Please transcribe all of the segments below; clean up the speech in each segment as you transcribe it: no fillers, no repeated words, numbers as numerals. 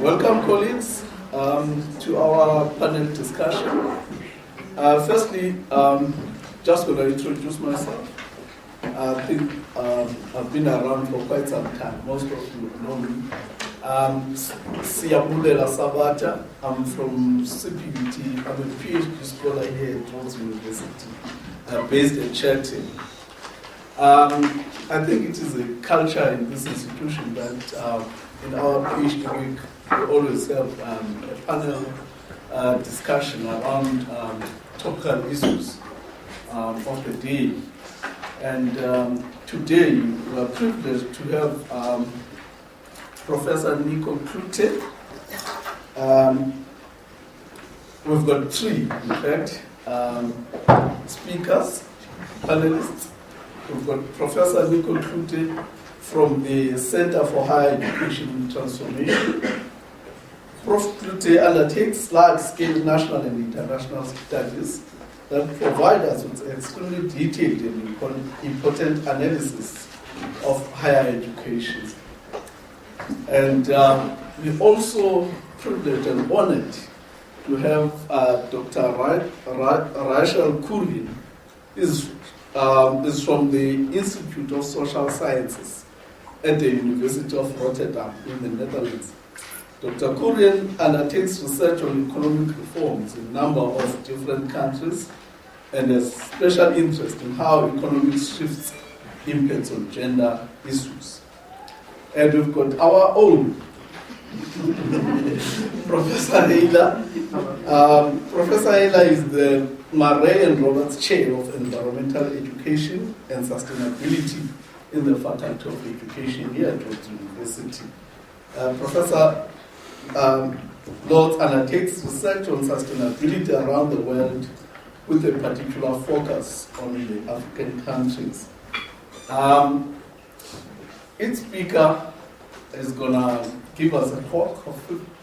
Welcome, colleagues, to our panel discussion. Firstly, just going to introduce myself. I think I've been around for quite some time. Most of you know me. Siyabulela Sabata. I'm from CPUT. I'm a PhD scholar here at Rhodes University, based in Chatham. I think it is a culture in this institution that in our PhD week, we always have a panel discussion around topical issues of the day. And today, we are privileged to have Professor Nico Klute. We've got three, in fact, speakers, panelists. We've got Professor Nico Klute from the Center for Higher Education Transformation. Prof. Klute undertakes large-scale national and international studies that provide us with extremely detailed and important analysis of higher education. And we're also privileged and honored to have Dr. Rachel Kurian, is from the Institute of Social Sciences at the University of Rotterdam in the Netherlands. Dr. Kurian undertakes research on economic reforms in a number of different countries and has special interest in how economic shifts impacts on gender issues. And we've got our own Professor Ayla. Professor Ayla is the Murray and Roberts Chair of Environmental Education and Sustainability in the Faculty of Education here at Rhodes University. Professor Rhodes undertakes research on sustainability around the world with a particular focus on the African countries. Each speaker is going to give us a talk of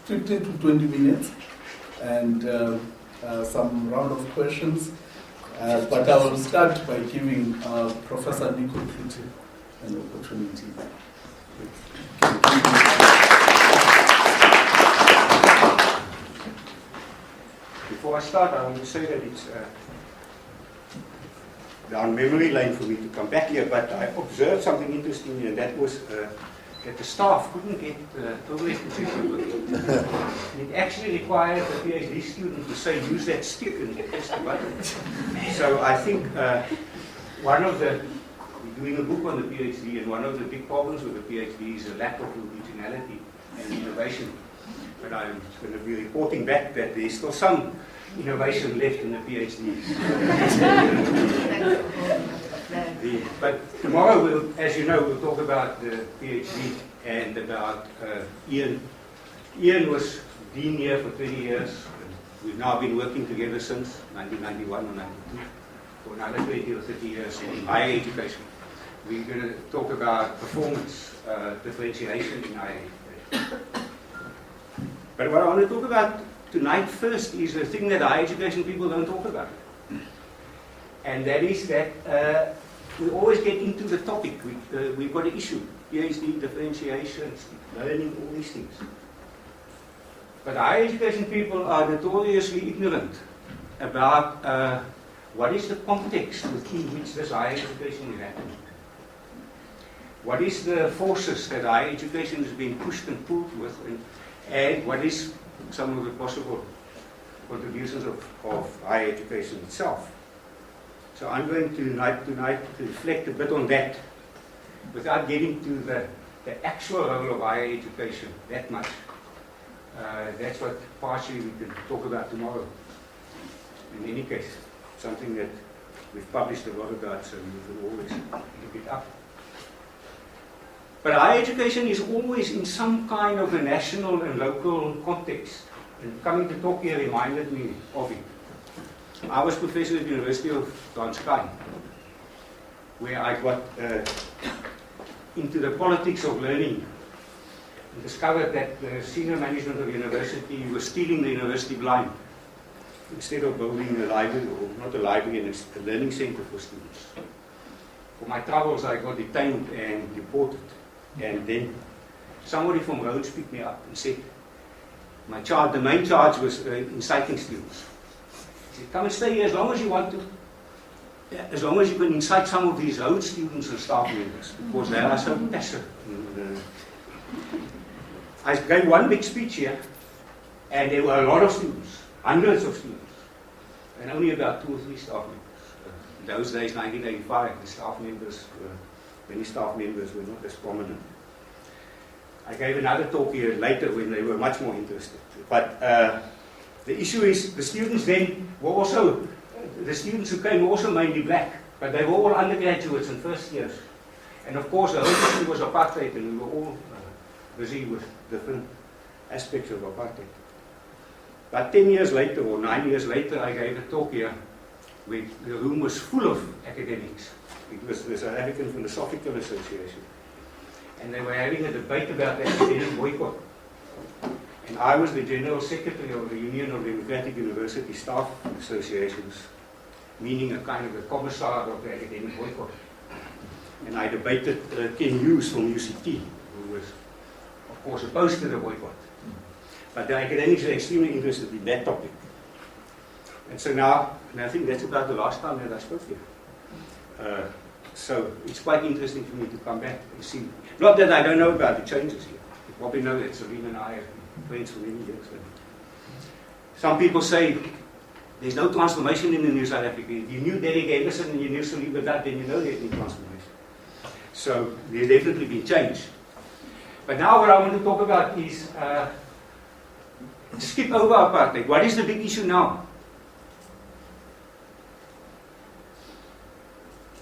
15 to 20 minutes and some round of questions. But I will start by giving Professor Nico Klute an opportunity. Before I start, I want to say that it's down memory lane for me to come back here, but I observed something interesting, and that was that the staff couldn't get toilet position with it. It actually required a PhD student to say, use that stick and press the button. So I think we're doing a book on the PhD, and one of the big problems with the PhD is a lack of originality and innovation. But I'm going to be reporting back that there's still some innovation left in the PhD. But tomorrow, as you know, we'll talk about the PhD and about Ian. Ian was dean here for 20 years. We've now been working together since 1991 or 92 for another 20 or 30 years in higher education. We're going to talk about performance differentiation in higher education. But what I want to talk about tonight first is the thing that higher education people don't talk about. And that is that we always get into the topic. We've got an issue. PhD, differentiation, learning, all these things. But higher education people are notoriously ignorant about what is the context within which this higher education is happening. What is the forces that higher education is being pushed and pulled with, and what is some of the possible contributions of higher education itself. So I'm going to tonight to reflect a bit on that without getting to the actual role of higher education that much. That's what partially we can talk about tomorrow. In any case, something that we've published a lot about, so we will always look it up. But higher education is always in some kind of a national and local context. And coming to talk here reminded me of it. I was professor at the University of Transkei, where I got into the politics of learning and discovered that the senior management of the university was stealing the university blind. Instead of building a library, or not a library, and a learning center for students. For my troubles, I got detained and deported. And then somebody from Rhodes picked me up and said, the main charge was inciting students. He said, come and stay here as long as you want to. Yeah, as long as you can incite some of these Rhodes students and staff members, because they are so passive. I gave one big speech here, and there were a lot of students, hundreds of students, and only about 2 or 3 staff members. In those days, 1985, the staff members, many staff members were not as prominent. I gave another talk here later when they were much more interested. But the issue is, the students then were also, the students who came were also mainly black, but they were all undergraduates and first years. And of course, the whole issue was apartheid, and we were all busy with different aspects of apartheid. But 10 years later, or 9 years later, I gave a talk here where the room was full of academics. It was the South African Philosophical Association. And they were having a debate about the academic boycott. And I was the General Secretary of the Union of Democratic University Staff Associations, meaning a kind of a commissar of the academic boycott. And I debated Ken Hughes from UCT, who was, of course, opposed to the boycott. But the academics are extremely interested in that topic. And so now, and I think that's about the last time that I spoke here. So it's quite interesting for me to come back and see. Not that I don't know about the changes here. You probably know that Serena and I have been friends for many years. Some people say there's no transformation in the New South Africa. If you knew Derek Anderson and you knew Saliba that, then you know there's no transformation. So there's definitely been change. But now what I want to talk about is skip over apartheid. What is the big issue now?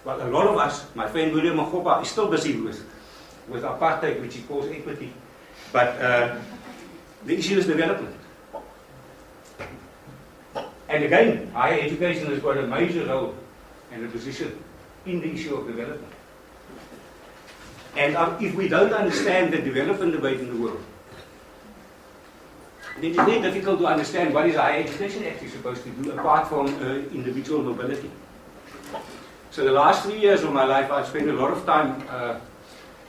Well, a lot of us, my friend William Magopa, is still busy with apartheid, which he calls equity. But the issue is development. And again, higher education has got a major role and a position in the issue of development. And if we don't understand the development debate in the world, then it's very difficult to understand what is higher education actually supposed to do apart from individual mobility. So the last 3 years of my life, I've spent a lot of time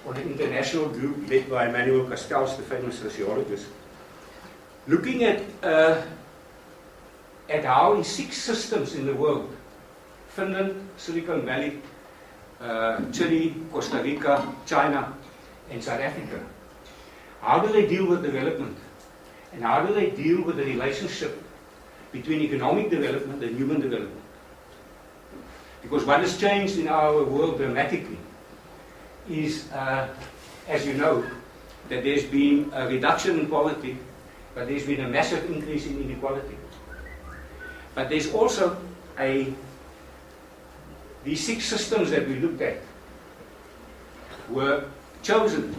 on an international group led by Emmanuel Castells, the famous sociologist, looking at how in 6 systems in the world, Finland, Silicon Valley, Chile, Costa Rica, China, and South Africa, how do they deal with development? And how do they deal with the relationship between economic development and human development? Because what has changed in our world dramatically is, as you know, that there's been a reduction in poverty, but there's been a massive increase in inequality. But there's also these 6 systems that we looked at were chosen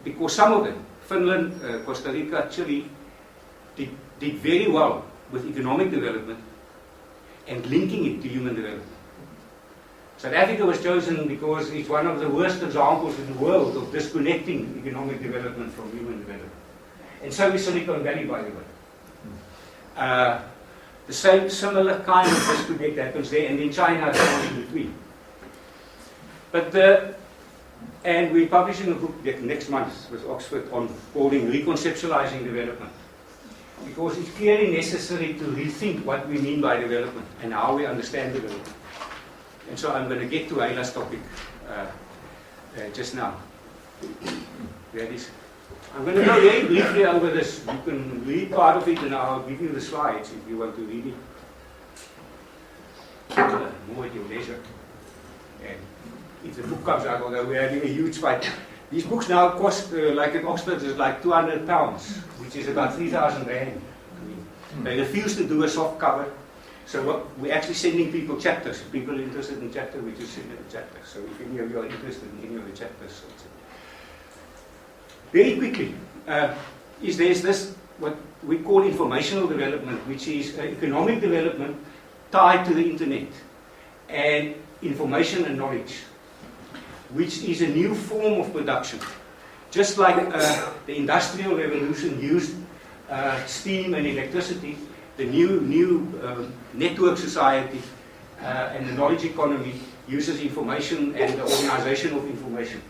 because some of them, Finland, Costa Rica, Chile, did very well with economic development and linking it to human development. South Africa was chosen because it's one of the worst examples in the world of disconnecting economic development from human development. And so is Silicon Valley, by the way. The same similar kind of disconnect happens there, and in China is in between. But and we're publishing a book next month with Oxford on calling Reconceptualizing Development, because it's clearly necessary to rethink what we mean by development and how we understand development. And so I'm going to get to Ayla's topic just now. There it is. I'm going to go very briefly over this. You can read part of it and I'll give you the slides if you want to read it. More at your leisure. And if the book comes out, although we're having a huge fight. These books now cost, like at Oxford, is like £200, which is about 3,000 rand. They refuse to do a soft cover. So we're actually sending people chapters. If people are interested in chapter, we just send them a chapter. So if any of you are interested in any of the chapters. Very quickly, there's this, what we call informational development, which is economic development tied to the internet, and information and knowledge, which is a new form of production. Just like the Industrial Revolution used steam and electricity, the new network society and the knowledge economy uses information and the organization of information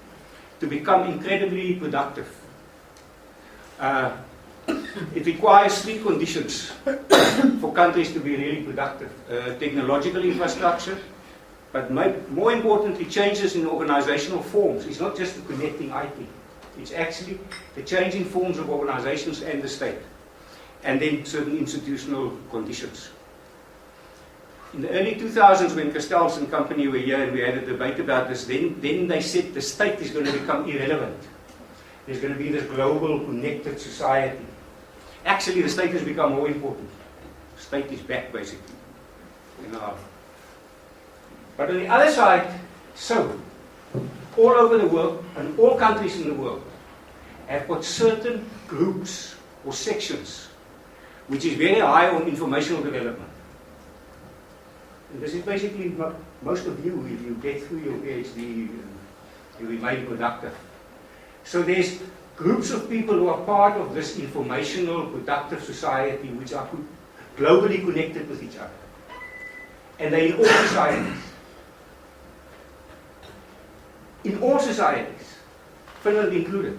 to become incredibly productive. it requires three conditions for countries to be really productive. Technological infrastructure, but more importantly, changes in organizational forms. It's not just the connecting IT. It's actually the changing forms of organizations and the state. And then certain institutional conditions. In the early 2000s, when Castells and company were here and we had a debate about this, then they said the state is going to become irrelevant. There's going to be this global connected society. Actually, the state has become more important. The state is back, basically. But on the other side, so, all over the world, and all countries in the world, have got certain groups or sections, which is very high on informational development. And this is basically most of you, if you get through your PhD, you'll be made productive. So there's groups of people who are part of this informational, productive society, which are globally connected with each other. And they're in all societies. In all societies, Finland included,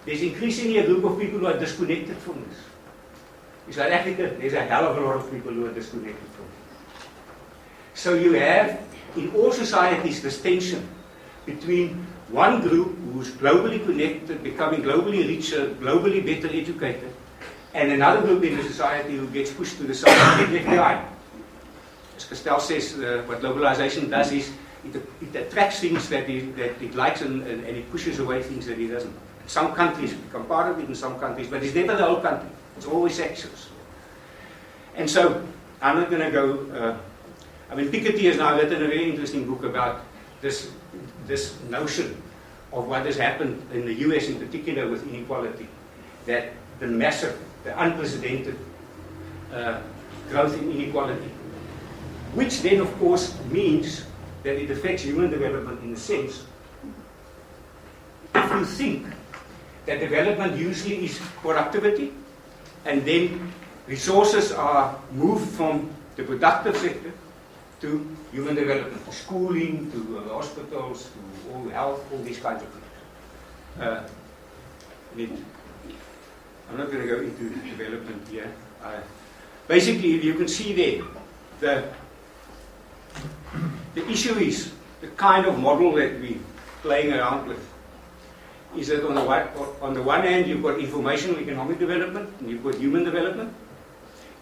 there's increasingly a group of people who are disconnected from this. In South Africa, there's a hell of a lot of people who are disconnected from it. So you have, in all societies, this tension between one group who's globally connected, becoming globally richer, globally better educated, and another group in the society who gets pushed to the side and get left behind. As Castell says, what globalization does is it attracts things that it likes and it pushes away things that it doesn't. Some countries become part of it in some countries, but it's never the whole country. It's always sections. And so, I'm not going to go... Piketty has now written a very interesting book about this notion of what has happened in the US in particular with inequality. That the massive, the unprecedented growth in inequality. Which then, of course, means that it affects human development in the sense, if you think that development usually is productivity, and then resources are moved from the productive sector to human development, to schooling, to hospitals, to all health, all these kinds of things. I'm not going to go into development here. Basically, you can see there, the issue is the kind of model that we're playing around with. Is that on the one hand, you've got informational economic development, and you've got human development,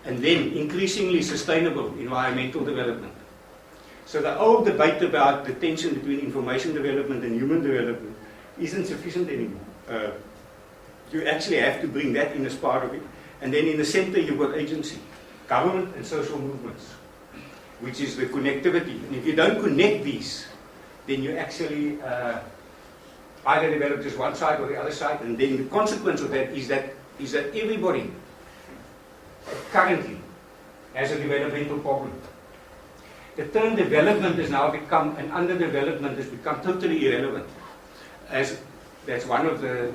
and then increasingly sustainable environmental development. So the old debate about the tension between information development and human development isn't sufficient anymore. You actually have to bring that in as part of it. And then in the center, you've got agency, government and social movements, which is the connectivity. And if you don't connect these, then you actually either develop just one side or the other side, and then the consequence of that is that everybody currently has a developmental problem. The term development has now become, and underdevelopment has become totally irrelevant. As that's one of the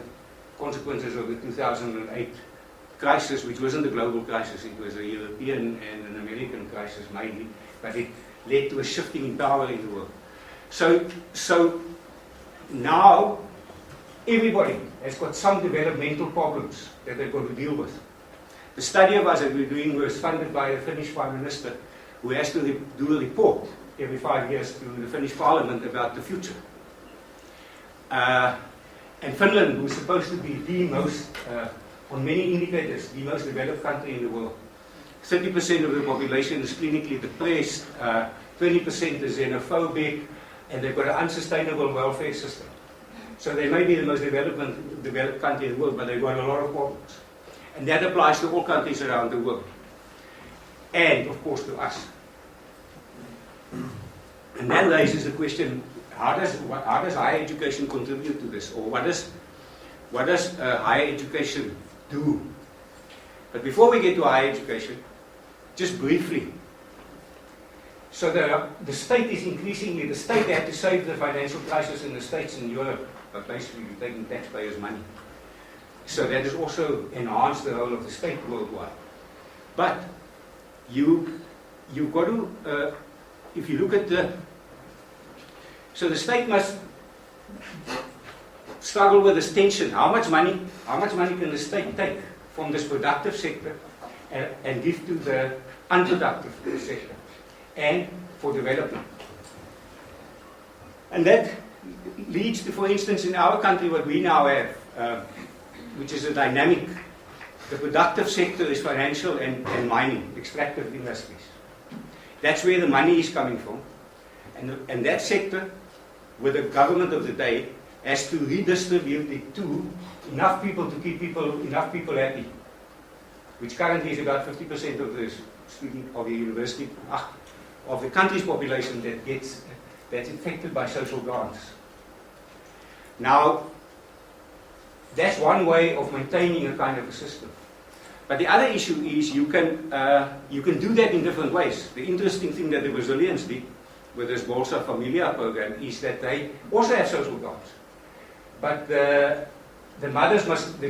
consequences of the 2008 crisis, which wasn't a global crisis, it was a European and an American crisis mainly, but it led to a shifting in power in the world. So now everybody has got some developmental problems that they've got to deal with. The study of us that we're doing was funded by the Finnish Prime Minister, who has to do a report every 5 years to the Finnish Parliament about the future. And Finland, who's supposed to be the most, on many indicators, the most developed country in the world. 30% of the population is clinically depressed, 20% is xenophobic, and they've got an unsustainable welfare system. So they may be the most developed country in the world, but they've got a lot of problems. And that applies to all countries around the world. And, of course, to us. And that raises the question, how does higher education contribute to this? Or what does higher education do? But before we get to higher education, just briefly. So the state is increasingly, the state had to save the financial crisis in the States and Europe, but basically you're taking taxpayers' money. So that has also enhanced the role of the state worldwide. But you've got to, if you look at so the state must struggle with this tension. How much money can the state take from this productive sector and give to the unproductive sector and for development? And that leads to, for instance, in our country, what we now have, which is a dynamic. The productive sector is financial and mining, extractive industries. That's where the money is coming from. And that sector, with the government of the day, has to redistribute it to enough people to keep enough people happy, which currently is about 50% of the student of the university, of the country's population that's affected by social grants. Now, that's one way of maintaining a kind of a system. But the other issue is you can do that in different ways. The interesting thing that the Brazilians did with this Bolsa Familia program is that they also have social grants. But the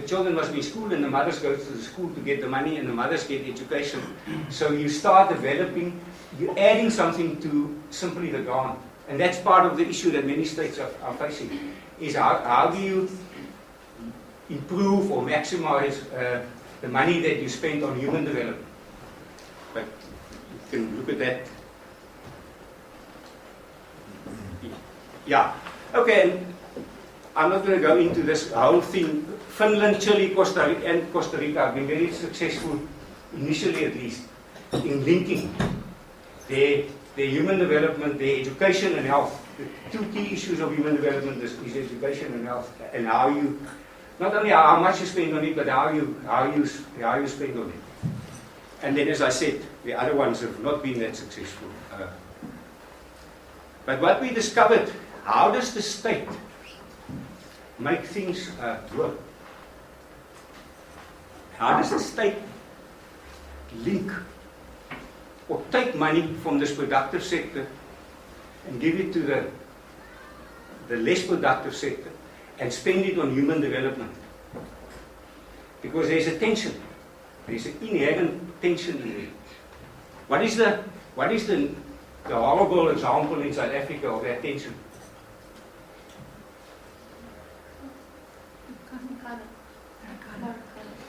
children must be in school, and the mothers go to the school to get the money, and the mothers get education. So you start developing, you're adding something to simply the grant. And that's part of the issue that many states are facing, is how do you improve or maximize the money that you spend on human development. But you can look at that. Yeah. Okay, and I'm not going to go into this whole thing. Finland, Chile, Costa Rica have been very successful, initially at least, in linking their human development, their education and health. The two key issues of human development is education and health, and how you, not only how much you spend on it, but how you spend on it. And then, as I said, the other ones have not been that successful. But what we discovered, how does the state make things work? How does the state link or take money from this productive sector and give it to the less productive sector and spend it on human development? Because there's a tension. There's an inherent tension in it. What is the horrible example in South Africa of that tension?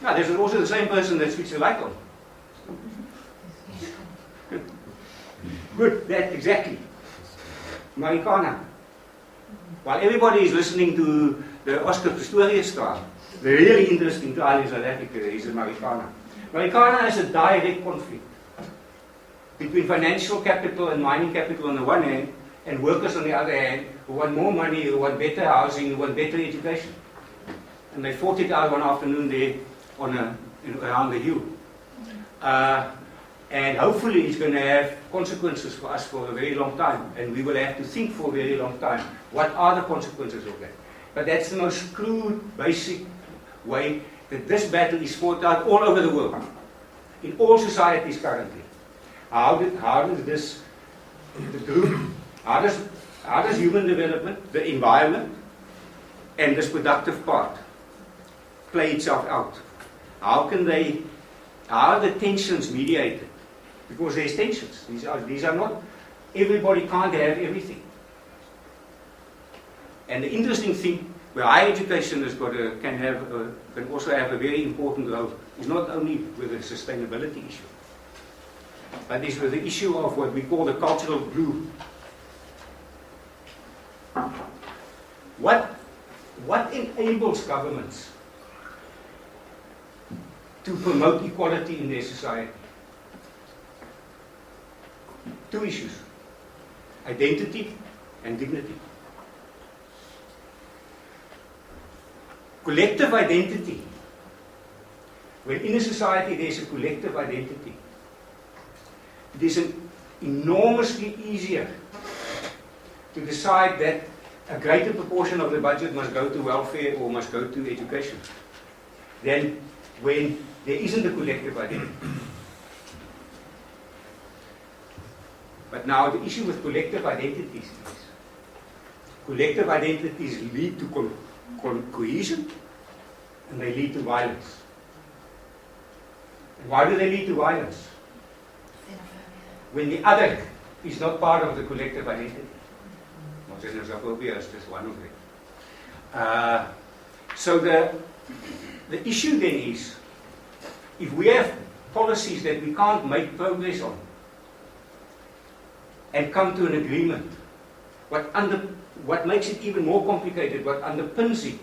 No, there's also the same person that switched the light on. Good, that exactly. Marikana. While everybody is listening to the Oscar Pistorius trial, the really interesting trial in South Africa is the Marikana. Marikana is a direct conflict between financial capital and mining capital on the one hand, and workers on the other hand, who want more money, who want better housing, who want better education. And they fought it out one afternoon there around the hill. And hopefully it's going to have consequences for us for a very long time. And we will have to think for a very long time, what are the consequences of that? But that's the most crude, basic way that this battle is fought out all over the world, in all societies currently. How does human development, the environment, and this productive part play itself out? How are the tensions mediated? Because there's tensions. These are not, everybody can't have everything. And the interesting thing, where higher education can also have a very important role, is not only with the sustainability issue, but is with the issue of what we call the cultural glue. What enables governments to promote equality in their society? Two issues: identity and dignity. Collective identity. When in a society there is a collective identity, it is enormously easier to decide that a greater proportion of the budget must go to welfare or must go to education than when there isn't a collective identity. But now the issue with collective identities is, collective identities lead to cohesion, and they lead to violence. And why do they lead to violence? When the other is not part of the collective identity. Not xenophobia is just one of them. So the issue then is, if we have policies that we can't make progress on and come to an agreement, what makes it even more complicated, what underpins it,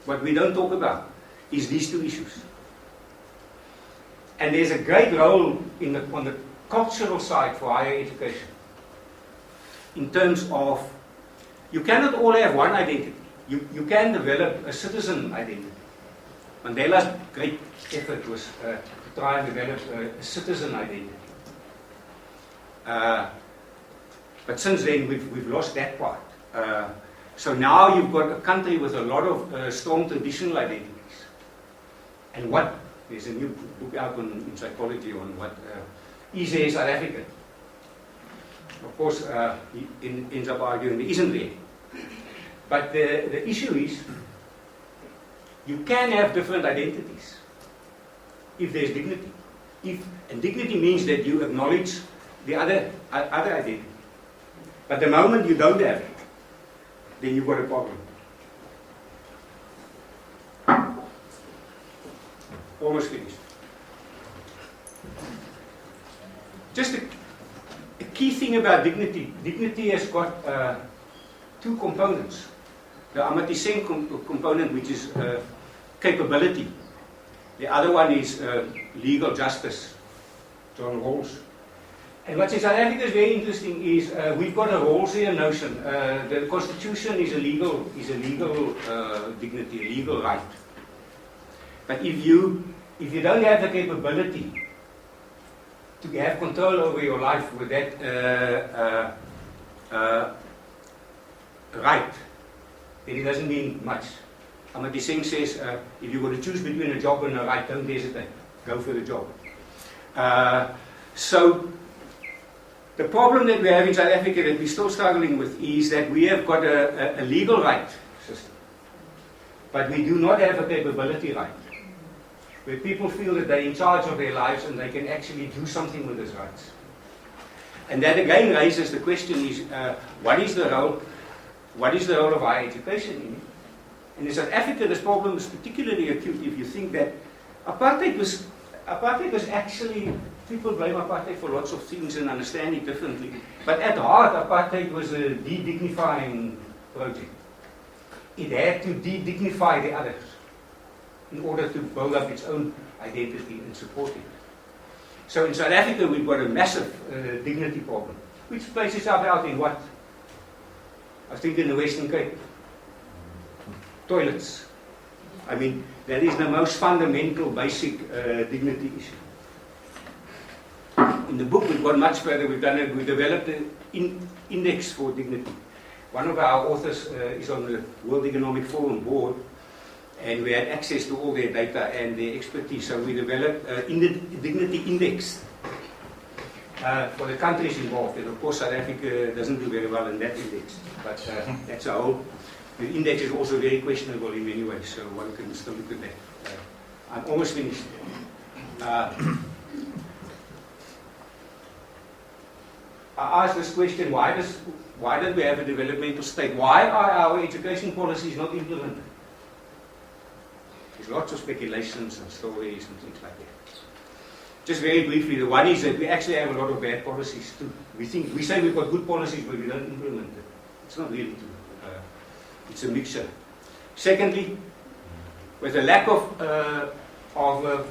what we don't talk about, is these two issues. And there's a great role on the cultural side for higher education, in terms of, you cannot all have one identity. You can develop a citizen identity. Mandela's great effort was to try and develop a citizen identity. But since then, we've lost that part. So now you've got a country with a lot of strong traditional identities. And there's a new book out in psychology on what is there South Africa. Of course, he ends up arguing there isn't there. But the issue is, you can have different identities if there's dignity. And dignity means that you acknowledge the other identity. But the moment you don't have it, then you've got a problem. Almost finished. Just a key thing about dignity. Dignity has got two components. The Amartya Sen component, which is capability. The other one is legal justice, John Rawls. And what's in South Africa is very interesting is we've got a Rawlsian notion. The Constitution is a legal dignity, a legal right. But if you don't have the capability to have control over your life with that right, then it doesn't mean much. Amartya Sen says, if you're going to choose between a job and a right, don't hesitate. Go for the job. So the problem that we have in South Africa that we're still struggling with is that we have got a legal right system, but we do not have a capability right, where people feel that they're in charge of their lives and they can actually do something with those rights. And that again raises the question is, what is the role of higher education in it? And in South Africa, this problem is particularly acute if you think that apartheid was actually, people blame apartheid for lots of things and understand it differently. But at heart, apartheid was a de-dignifying project. It had to de-dignify the others in order to build up its own identity and support it. So in South Africa, we've got a massive dignity problem, which plays itself out in what? I think in the Western Cape. Toilets. I mean, that is the most fundamental, basic dignity issue. In the book, we've gone much further. We developed an index for dignity. One of our authors is on the World Economic Forum board, and we had access to all their data and their expertise. So we developed a dignity index for the countries involved. And of course, South Africa doesn't do very well in that index. But that's a whole. The index is also very questionable in many ways, so one can still look at that. I'm almost finished. I asked this question, why don't we have a developmental state? Why are our education policies not implemented? There's lots of speculations and stories and things like that. Just very briefly, the one is that we actually have a lot of bad policies too. We say we've got good policies, but we don't implement it. It's not really true. It's a mixture. Secondly, with a lack of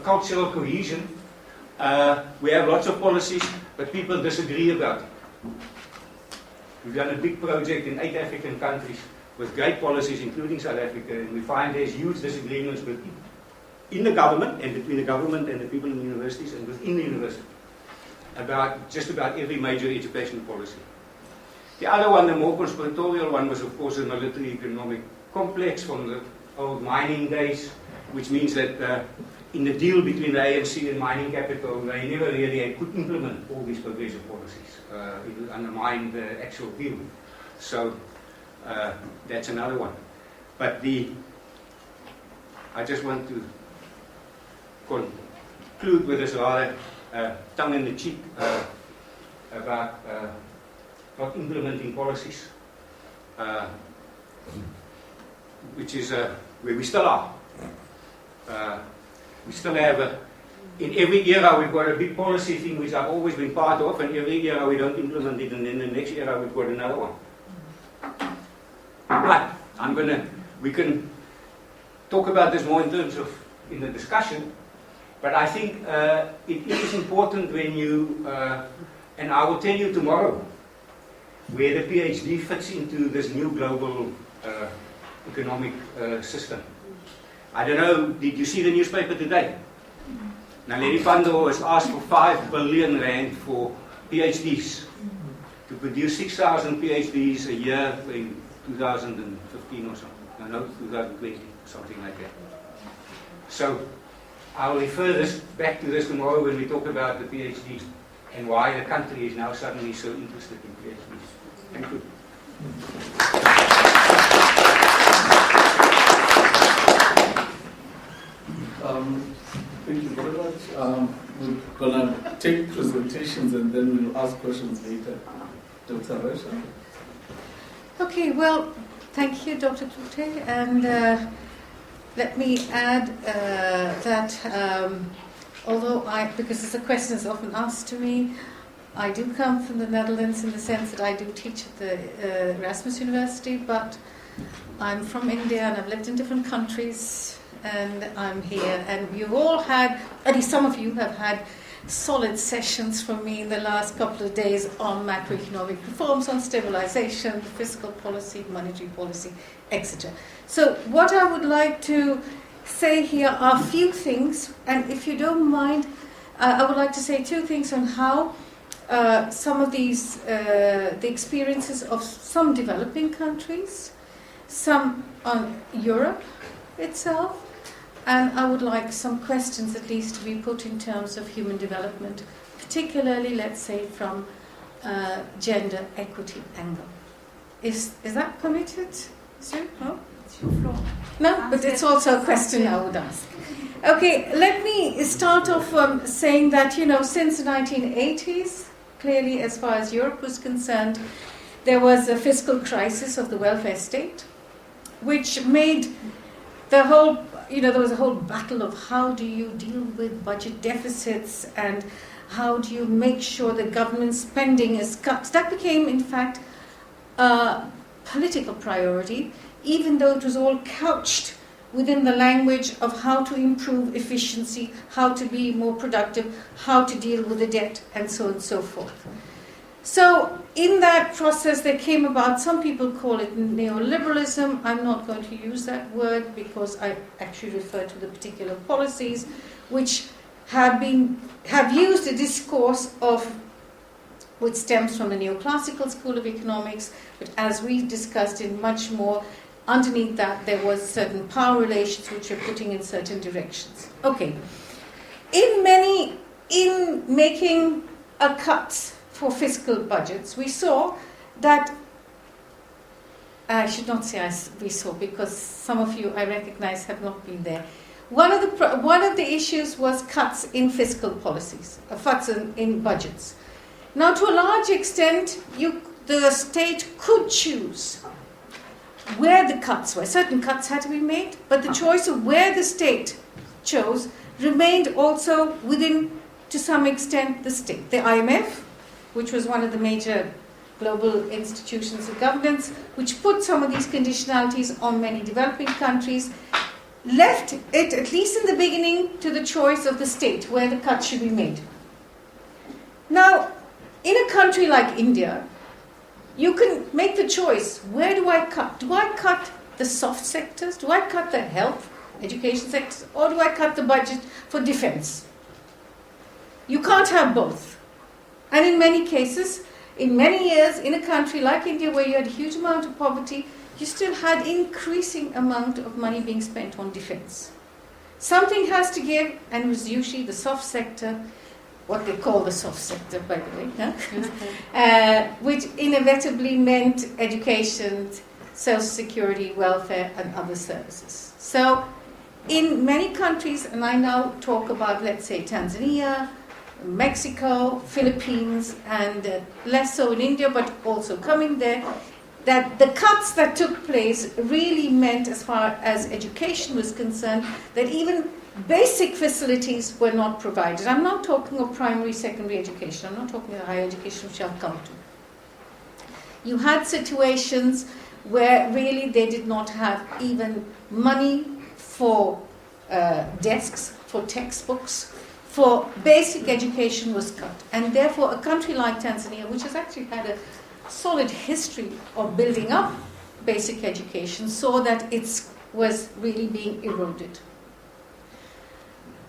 cultural cohesion, we have lots of policies, but people disagree about it. We've done a big project in 8 African countries with great policies, including South Africa, and we find there's huge disagreements in the government and between the government and the people in the universities and within the university about just about every major educational policy. The other one, the more conspiratorial one, was of course a military economic complex from the old mining days, which means that in the deal between the ANC and mining capital, they never really could implement all these progressive policies. It would undermine the actual deal. So that's another one. But I just want to conclude with this rather tongue-in-the-cheek about not implementing policies. which is where we still are. We still have in every era we've got a big policy thing which I've always been part of, and every era we don't implement it, and then the next era we've got another one. But we can talk about this more in terms of in the discussion. But I think it is important when you, and I will tell you tomorrow, where the PhD fits into this new global economic system. I don't know, did you see the newspaper today? Naledi Pandor has asked for 5 billion rand for PhDs, to produce 6,000 PhDs a year in 2015 or something. No, 2020, something like that. So I'll refer this back to this tomorrow when we talk about the PhD and why the country is now suddenly so interested in PhDs. Thank you. Thank you very much. We're going to take presentations and then we'll ask questions later. Dr. Resha? Okay, well, thank you, Dr. Klute. And let me add that although because it's a question that's often asked to me, I do come from the Netherlands in the sense that I do teach at the Rhodes University, but I'm from India and I've lived in different countries and I'm here. And you've all had, at least some of you have had, solid sessions from me in the last couple of days on macroeconomic reforms, on stabilization, fiscal policy, monetary policy, etc. So what I would like to say here are a few things, and if you don't mind, I would like to say 2 things on how some of these, the experiences of some developing countries, some on Europe itself, and I would like some questions at least to be put in terms of human development, particularly, let's say, from gender equity angle. Is that permitted, Sue? No? It's your floor. No, but it's also a question I would ask. Okay, let me start off saying that, since the 1980s, clearly as far as Europe was concerned, there was a fiscal crisis of the welfare state, which made the whole, there was a whole battle of how do you deal with budget deficits and how do you make sure the government spending is cut. That became, in fact, a political priority, even though it was all couched within the language of how to improve efficiency, how to be more productive, how to deal with the debt, and so on and so forth. So in that process there came about, some people call it neoliberalism. I'm not going to use that word because I actually refer to the particular policies which have used a discourse of which stems from the neoclassical school of economics, but as we discussed in much more, underneath that there was certain power relations which were putting in certain directions. Okay. In making a cut for fiscal budgets, we saw that, I should not say we saw, because some of you I recognize have not been there. One of the issues was cuts in fiscal policies, cuts in budgets. Now, to a large extent, the state could choose where the cuts were. Certain cuts had to be made, but the choice of where the state chose remained also within, to some extent, the state. The IMF, which was one of the major global institutions of governance, which put some of these conditionalities on many developing countries, left it, at least in the beginning, to the choice of the state where the cut should be made. Now, in a country like India, you can make the choice, where do I cut? Do I cut the soft sectors? Do I cut the health, education sectors? Or do I cut the budget for defense? You can't have both. And in many cases, in many years, in a country like India where you had a huge amount of poverty, you still had increasing amount of money being spent on defense. Something has to give, and it was usually the soft sector, what they call the soft sector, by the way, which inevitably meant education, social security, welfare, and other services. So in many countries, and I now talk about, let's say, Tanzania, Mexico, Philippines, and less so in India, but also coming there, that the cuts that took place really meant, as far as education was concerned, that even basic facilities were not provided. I'm not talking of primary, secondary education. I'm not talking of higher education, which I'll come to. You had situations where really they did not have even money for desks, for textbooks, for basic education was cut. And therefore a country like Tanzania, which has actually had a solid history of building up basic education, saw that it was really being eroded.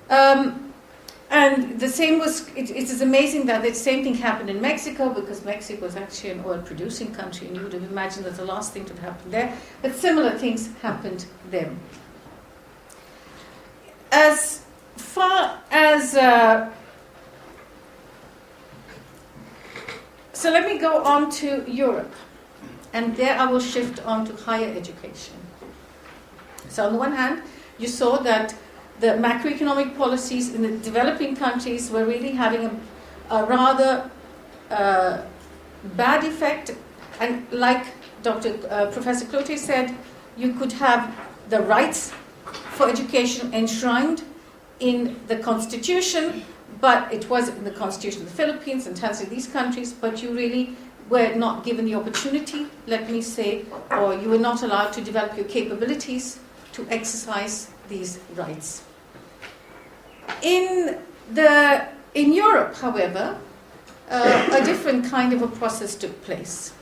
And the same was, it is amazing that the same thing happened in Mexico, because Mexico was actually an oil-producing country, and you would have imagined that the last thing to happen there, but similar things happened there. As far as... so let me go on to Europe, and there I will shift on to higher education. So on the one hand, you saw that the macroeconomic policies in the developing countries were really having a rather bad effect. And like Professor Clote said, you could have the rights for education enshrined in the constitution, but it was in the constitution of the Philippines and Tanzania, these countries, but you really were not given the opportunity, let me say, or you were not allowed to develop your capabilities to exercise these rights. In Europe, however, a different kind of a process took place.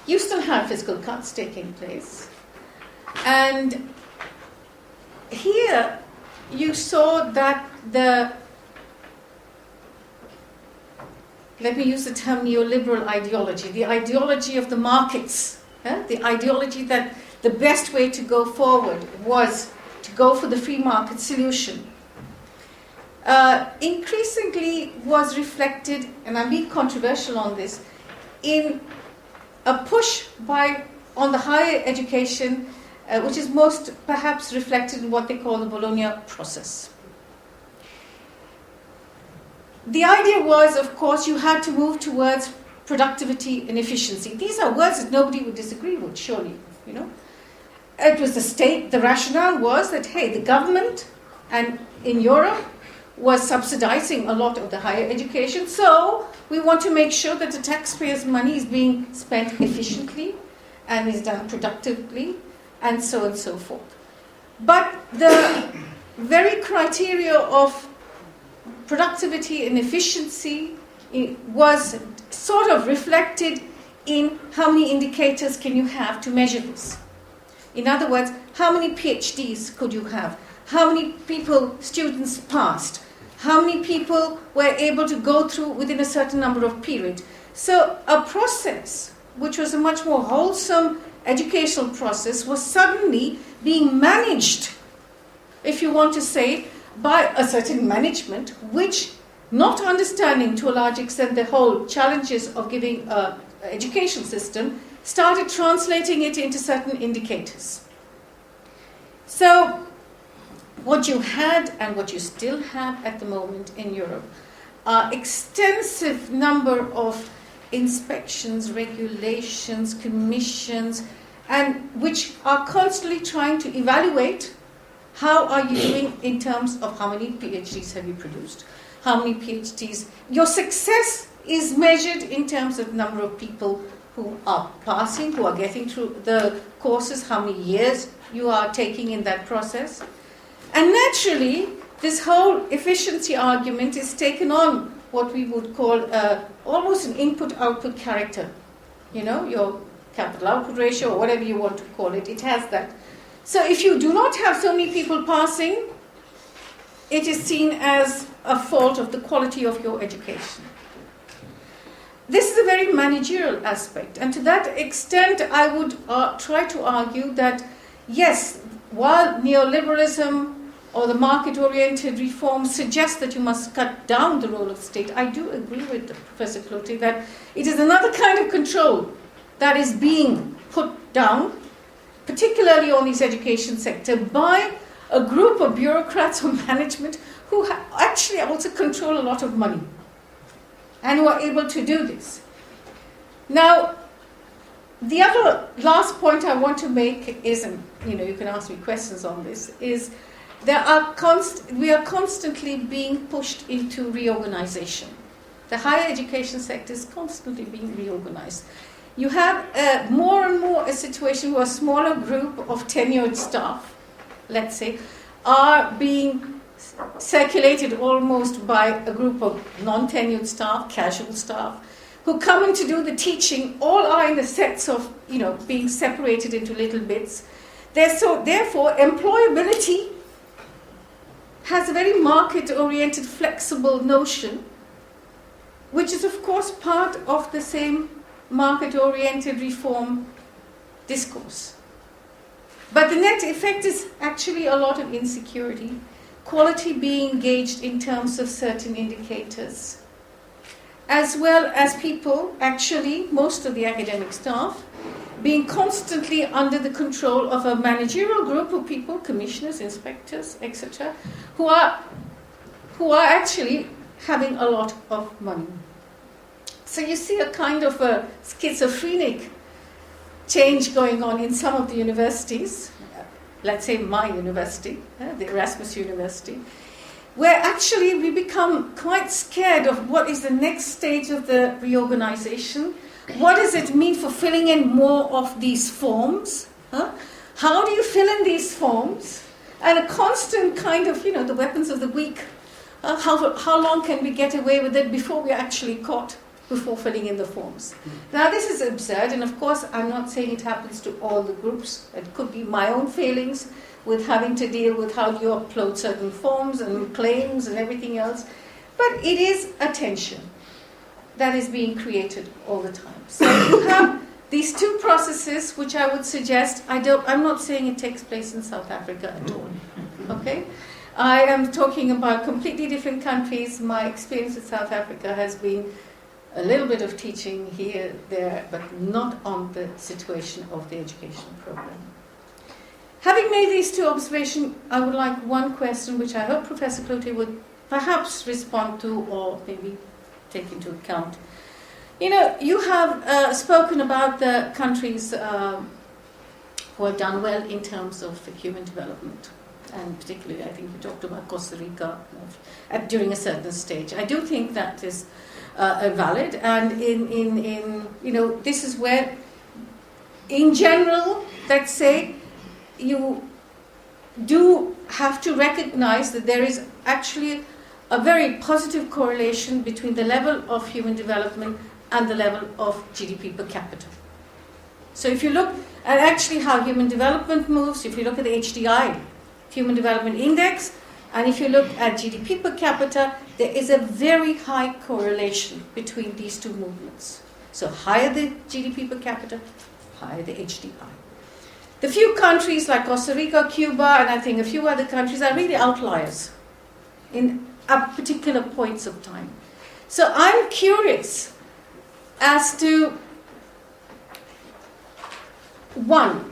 You still had fiscal cuts taking place, and here you saw that let me use the term neoliberal ideology, the ideology of the markets, the ideology that the best way to go forward was to go for the free market solution, increasingly was reflected, and I'm being controversial on this, in a push on the higher education, which is most perhaps reflected in what they call the Bologna process. The idea was, of course, you had to move towards productivity and efficiency. These are words that nobody would disagree with, surely, you know. It was the state, the rationale was that, hey, the government and in Europe was subsidizing a lot of the higher education, so we want to make sure that the taxpayers' money is being spent efficiently and is done productively, and so on and so forth. But the very criteria of productivity and efficiency was sort of reflected in how many indicators can you have to measure this. In other words, how many PhDs could you have? How many students passed? How many people were able to go through within a certain number of periods? So a process, which was a much more wholesome educational process, was suddenly being managed, if you want to say, by a certain management, which, not understanding to a large extent the whole challenges of giving an education system, started translating it into certain indicators. So what you had and what you still have at the moment in Europe are extensive number of inspections, regulations, commissions, and which are constantly trying to evaluate how are you doing in terms of how many PhDs have you produced, how many PhDs. Your success is measured in terms of number of people who are passing, who are getting through the courses, how many years you are taking in that process. And naturally, this whole efficiency argument is taken on what we would call almost an input-output character. You know, your capital output ratio, or whatever you want to call it, it has that. So if you do not have so many people passing, it is seen as a fault of the quality of your education. This is a very managerial aspect, and to that extent I would try to argue that yes, while neoliberalism or the market-oriented reform suggests that you must cut down the role of the state, I do agree with Professor Clote that it is another kind of control that is being put down, particularly on this education sector, by a group of bureaucrats or management who actually also control a lot of money and who are able to do this. Now, the other last point I want to make is, and you can ask me questions on this, is we are constantly being pushed into reorganization. The higher education sector is constantly being reorganized. You have more and more a situation where a smaller group of tenured staff, let's say, are being circulated almost by a group of non-tenured staff, casual staff, who come in to do the teaching. All are in the sets of, being separated into little bits. Therefore, employability has a very market-oriented, flexible notion, which is, of course, part of the same market-oriented reform discourse. But the net effect is actually a lot of insecurity, quality being gauged in terms of certain indicators, as well as people, actually, most of the academic staff, being constantly under the control of a managerial group of people, commissioners, inspectors, etc., who are actually having a lot of money. So you see a kind of a schizophrenic change going on in some of the universities, let's say my university, the Erasmus University, where actually we become quite scared of what is the next stage of the reorganization. What does it mean for filling in more of these forms? How do you fill in these forms? And a constant kind of, the weapons of the weak. How long can we get away with it before we're actually caught, before filling in the forms? Now, this is absurd, and of course, I'm not saying it happens to all the groups. It could be my own failings with having to deal with how you upload certain forms and claims and everything else. But it is a tension that is being created all the time. So you have these two processes, which I would suggest, I'm not saying it takes place in South Africa at all, okay? I am talking about completely different countries. My experience with South Africa has been a little bit of teaching here, there, but not on the situation of the education program. Having made these two observations, I would like one question, which I hope Professor Cloutier would perhaps respond to or maybe take into account. You have spoken about the countries who have done well in terms of human development, and particularly I think you talked about Costa Rica during a certain stage. I do think that is valid, and this is where, in general, let's say, you do have to recognize that there is actually a very positive correlation between the level of human development and the level of GDP per capita. So if you look at actually how human development moves, if you look at the HDI, Human Development Index, and if you look at GDP per capita, there is a very high correlation between these two movements. So higher the GDP per capita, higher the HDI. The few countries like Costa Rica, Cuba, and I think a few other countries are really outliers at particular points of time. So I'm curious as to, one,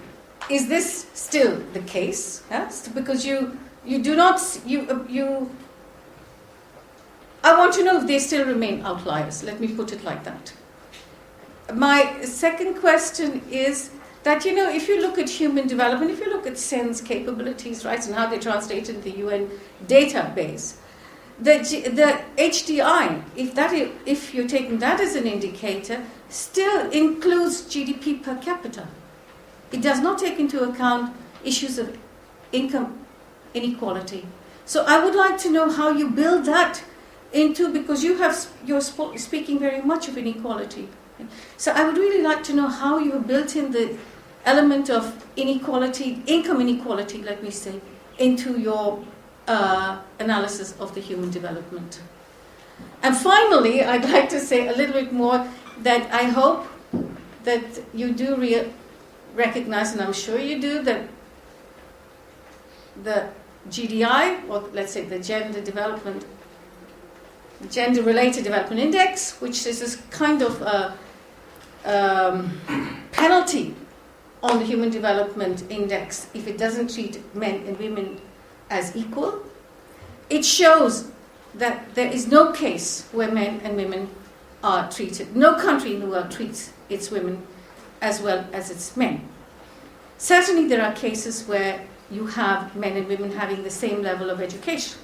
is this still the case? Yes? Because you do not, I want to know if they still remain outliers. Let me put it like that. My second question is that, if you look at human development, if you look at SEN's capabilities, right, and how they translate in the UN database, the HDI, if you're taking that as an indicator, still includes GDP per capita. It does not take into account issues of income inequality. So I would like to know how you build that into, because you're speaking very much of inequality. So I would really like to know how you have built in the element of inequality, income inequality, let me say, into your analysis of the human development. And finally, I'd like to say a little bit more that I hope that you do recognize, and I'm sure you do, that the GDI, or let's say the Gender-Related Development Index, which is this kind of penalty on the Human Development Index if it doesn't treat men and women as equal. It shows that there is no case where men and women are treated. No country in the world treats its women as well as its men. Certainly there are cases where you have men and women having the same level of education.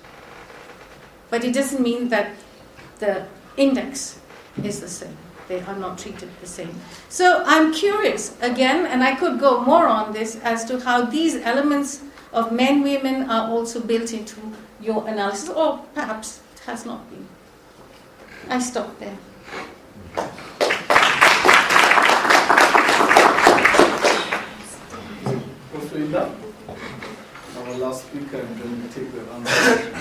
But it doesn't mean that the index is the same. They are not treated the same. So I'm curious, again, and I could go more on this, as to how these elements of men, women are also built into your analysis, or perhaps it has not been. I stop there. Frida, our last speaker, and then we take the answer.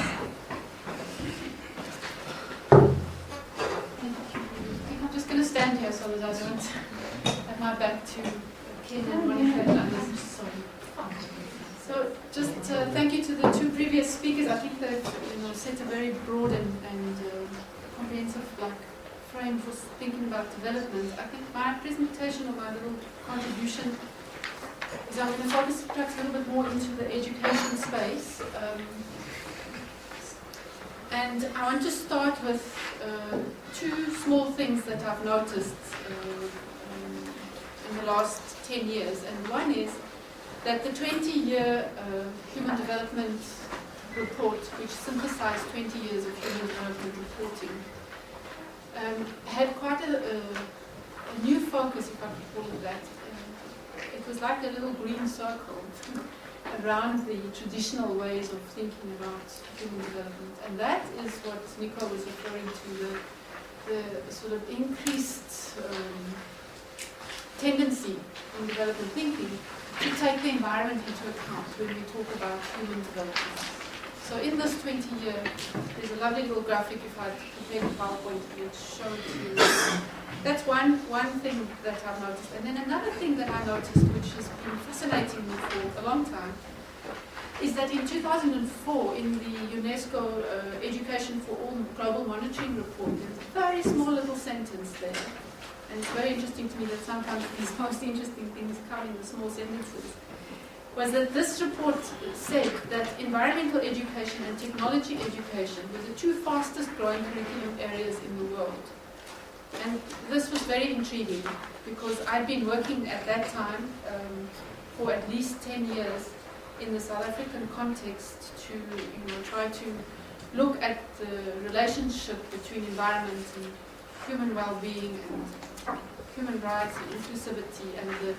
I'm just going to stand here so that I don't have my back to Ken and Monica and others. So just thank you to the two previous speakers. I think they've set a very broad and comprehensive frame for thinking about development. I think my presentation, or my little contribution, is I'm going to focus perhaps a little bit more into the education space. And I want to start with two small things that I've noticed in the last 10 years. And one is that the 20-year Human Development Report, which synthesized 20 years of human development reporting, had quite a new focus, if I could call it that. It was like a little green circle around the traditional ways of thinking about human development. And that is what Nico was referring to, the sort of increased tendency in development thinking to take the environment into account when we talk about human development. So in this 20-year, there's a lovely little graphic, if I prepare a PowerPoint, which showed you. That's one thing that I've noticed. And then another thing that I noticed, which has been fascinating me for a long time, is that in 2004, in the UNESCO Education for All Global Monitoring Report, there's a very small little sentence there. And it's very interesting to me that sometimes these most interesting things come in the small sentences. Was that this report said that environmental education and technology education were the two fastest growing curriculum areas in the world. And this was very intriguing because I'd been working at that time for at least 10 years in the South African context to try to look at the relationship between environment and human well-being and human rights and inclusivity and the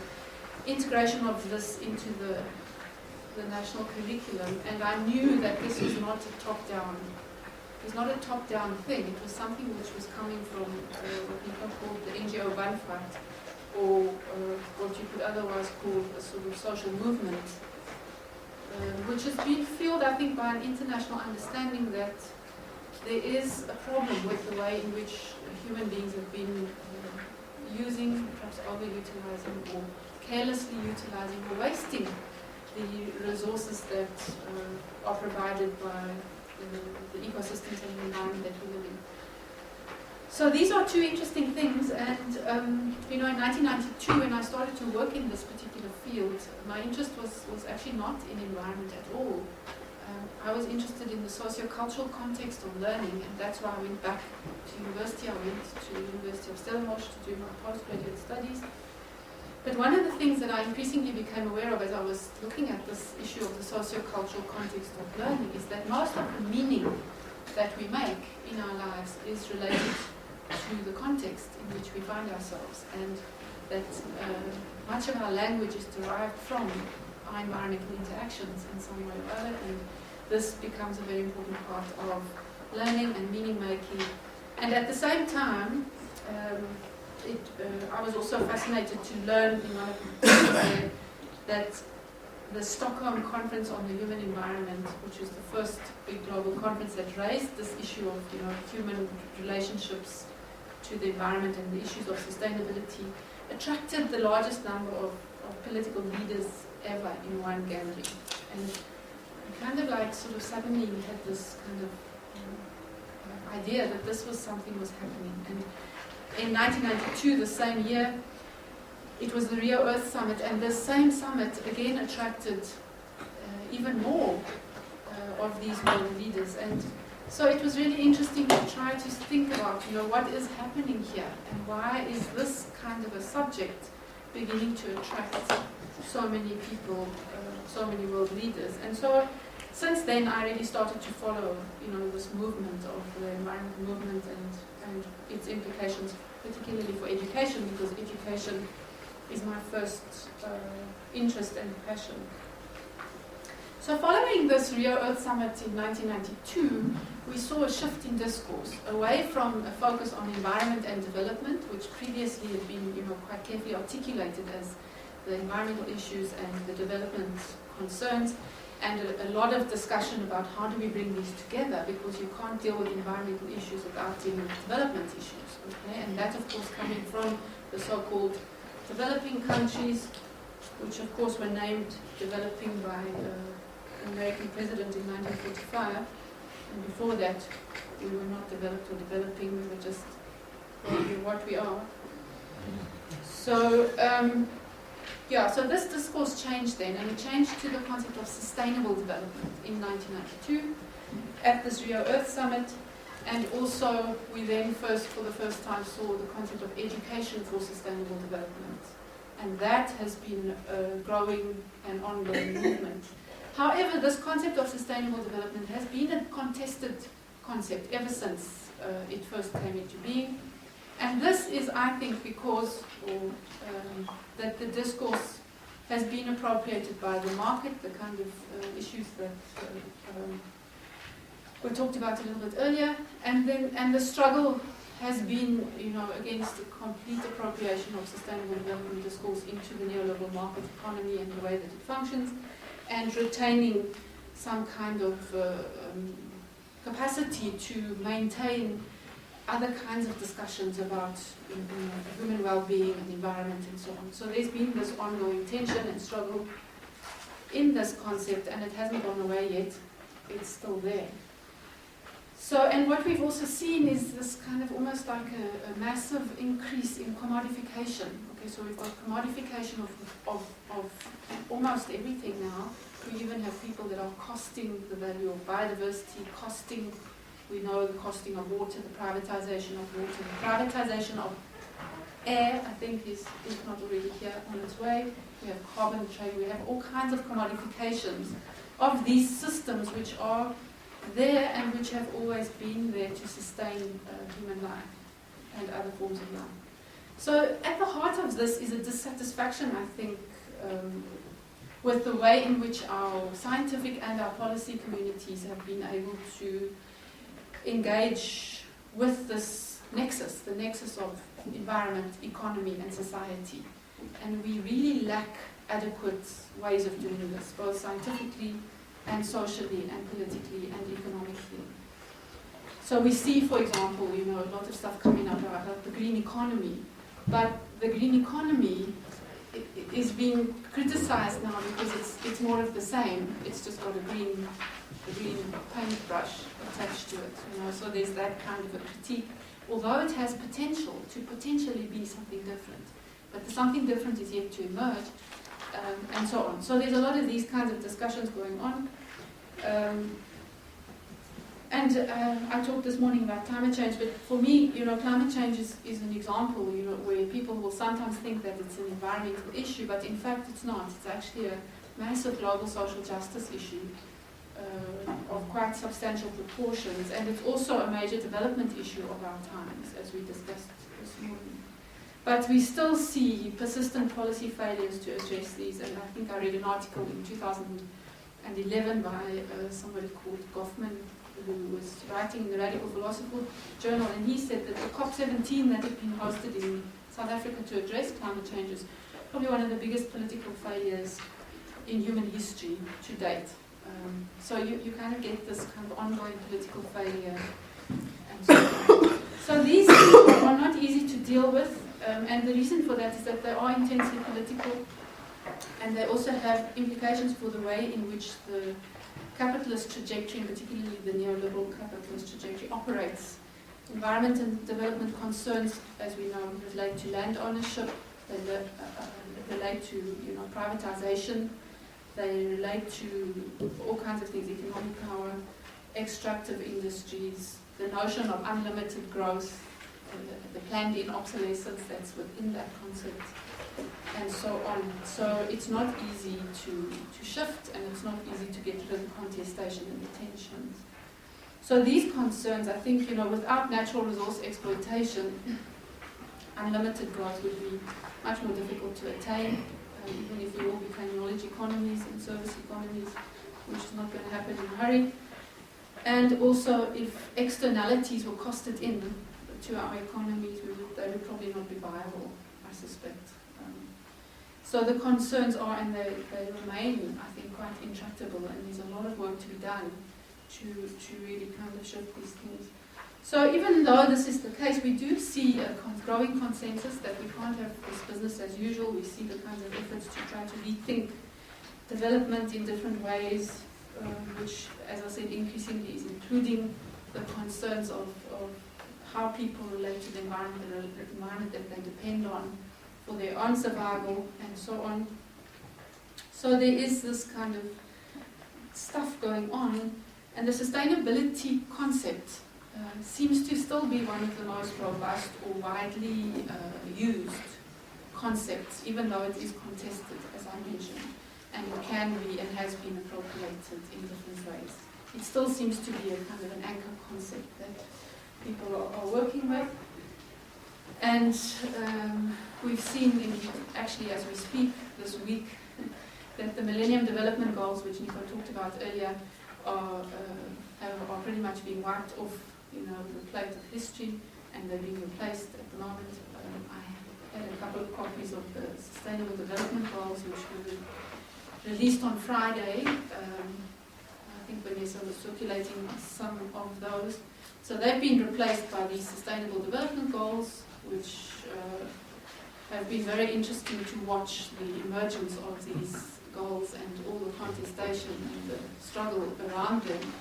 integration of this into the national curriculum. And I knew that this was not a top-down. It was not a top-down thing. It was something which was coming from what people called the NGO Banfat, or what you could otherwise call a sort of social movement, which has been fueled, I think, by an international understanding that there is a problem with the way in which human beings have been using, perhaps overutilizing, or carelessly utilizing or wasting the resources that are provided by the ecosystems and the environment that we live in. So these are two interesting things, and in 1992, when I started to work in this particular field, my interest was actually not in environment at all. I was interested in the socio-cultural context of learning, and that's why I went back to university. I went to the University of Stellenbosch to do my postgraduate studies. But one of the things that I increasingly became aware of as I was looking at this issue of the socio-cultural context of learning is that most of the meaning that we make in our lives is related to the context in which we find ourselves, and that much of our language is derived from our environmental interactions in some way or other, and this becomes a very important part of learning and meaning making. And at the same time, I was also fascinated to learn that the Stockholm Conference on the Human Environment, which is the first big global conference that raised this issue of human relationships to the environment and the issues of sustainability, attracted the largest number of political leaders ever in one gathering. And kind of like sort of suddenly we had this kind of idea that this was something was happening. And in 1992, the same year, it was the Rio Earth Summit, and this same summit again attracted even more of these world leaders. And so it was really interesting to try to think about, what is happening here, and why is this kind of a subject beginning to attract so many people, so many world leaders. And so since then I really started to follow, this movement of the environment movement and its implications, particularly for education, because education is my first interest and passion. So following this Rio Earth Summit in 1992, we saw a shift in discourse away from a focus on environment and development, which previously had been quite carefully articulated as the environmental issues and the development concerns, and a lot of discussion about how do we bring these together, because you can't deal with environmental issues without dealing with development issues. Okay? And that, of course, coming from the so-called developing countries, which of course were named developing by an American president in 1945, and before that we were not developed or developing, we were just what we are. So so this discourse changed then, and it changed to the concept of sustainable development in 1992 at this Rio Earth Summit, and also we then for the first time saw the concept of education for sustainable development, and that has been a growing and ongoing movement. However, this concept of sustainable development has been a contested concept ever since it first came into being. And this is, I think, because that the discourse has been appropriated by the market, the kind of issues that we talked about a little bit earlier, and the struggle has been, against the complete appropriation of sustainable development discourse into the neoliberal market economy and the way that it functions, and retaining some kind of capacity to maintain other kinds of discussions about human well-being and environment and so on. So there's been this ongoing tension and struggle in this concept, and it hasn't gone away yet. It's still there. So, and what we've also seen is this kind of almost like a massive increase in commodification. Okay, so we've got commodification of almost everything now. We even have people that are costing the value of biodiversity, costing, we know the costing of water, the privatization of water, the privatization of air, I think is, if not already here, on its way. We have carbon trade, we have all kinds of commodifications of these systems which are there and which have always been there to sustain human life and other forms of life. So at the heart of this is a dissatisfaction, I think, with the way in which our scientific and our policy communities have been able to engage with this nexus, the nexus of environment, economy and society. And we really lack adequate ways of doing this, both scientifically and socially and politically and economically. So we see, for example, a lot of stuff coming up about the green economy, but the green economy is being criticized now because it's more of the same. It's just got a green paintbrush attached to it. So there's that kind of a critique, although it has potential to potentially be something different. But the something different is yet to emerge, and so on. So there's a lot of these kinds of discussions going on. I talked this morning about climate change, but for me, climate change is an example, where people will sometimes think that it's an environmental issue, but in fact it's not. It's actually a massive global social justice issue of quite substantial proportions, and it's also a major development issue of our times, as we discussed this morning. But we still see persistent policy failures to address these, and I think I read an article in 2011 by somebody called Goffman, who was writing in the Radical Philosopher Journal, and he said that the COP17 that had been hosted in South Africa to address climate change is probably one of the biggest political failures in human history to date. So you kind of get this kind of ongoing political failure. And so these are not easy to deal with, and the reason for that is that they are intensely political, and they also have implications for the way in which the capitalist trajectory, and particularly the neoliberal capitalist trajectory, operates. Environment and development concerns, as we know, relate to land ownership, they relate to privatization, they relate to all kinds of things, economic power, extractive industries, the notion of unlimited growth, the planned-in obsolescence that's within that concept. and so on. So it's not easy to shift, and it's not easy to get rid of contestation and the tensions. So these concerns, I think, without natural resource exploitation, unlimited growth would be much more difficult to attain, even if we all became knowledge economies and service economies, which is not going to happen in a hurry. And also, if externalities were costed in to our economies, they would probably not be viable, I suspect. So the concerns are, and they remain, I think, quite intractable, and there's a lot of work to be done to really kind of shift these things. So even though this is the case, we do see a growing consensus that we can't have this business as usual. We see the kinds of efforts to try to rethink development in different ways, which, as I said, increasingly is including the concerns of how people relate to the environment that they depend on for their own survival, and so on. So there is this kind of stuff going on, and the sustainability concept seems to still be one of the most robust or widely used concepts, even though it is contested, as I mentioned, and it can be and has been appropriated in different ways. It still seems to be a kind of an anchor concept that people are working with. And we've seen, actually, as we speak this week, that the Millennium Development Goals, which Nico talked about earlier, are pretty much being wiped off, the plate of history, and they're being replaced at the moment. I had a couple of copies of the Sustainable Development Goals, which were released on Friday. I think Vanessa was circulating some of those. So they've been replaced by these Sustainable Development Goals, which have been very interesting to watch the emergence of these goals and all the contestation and the struggle around them.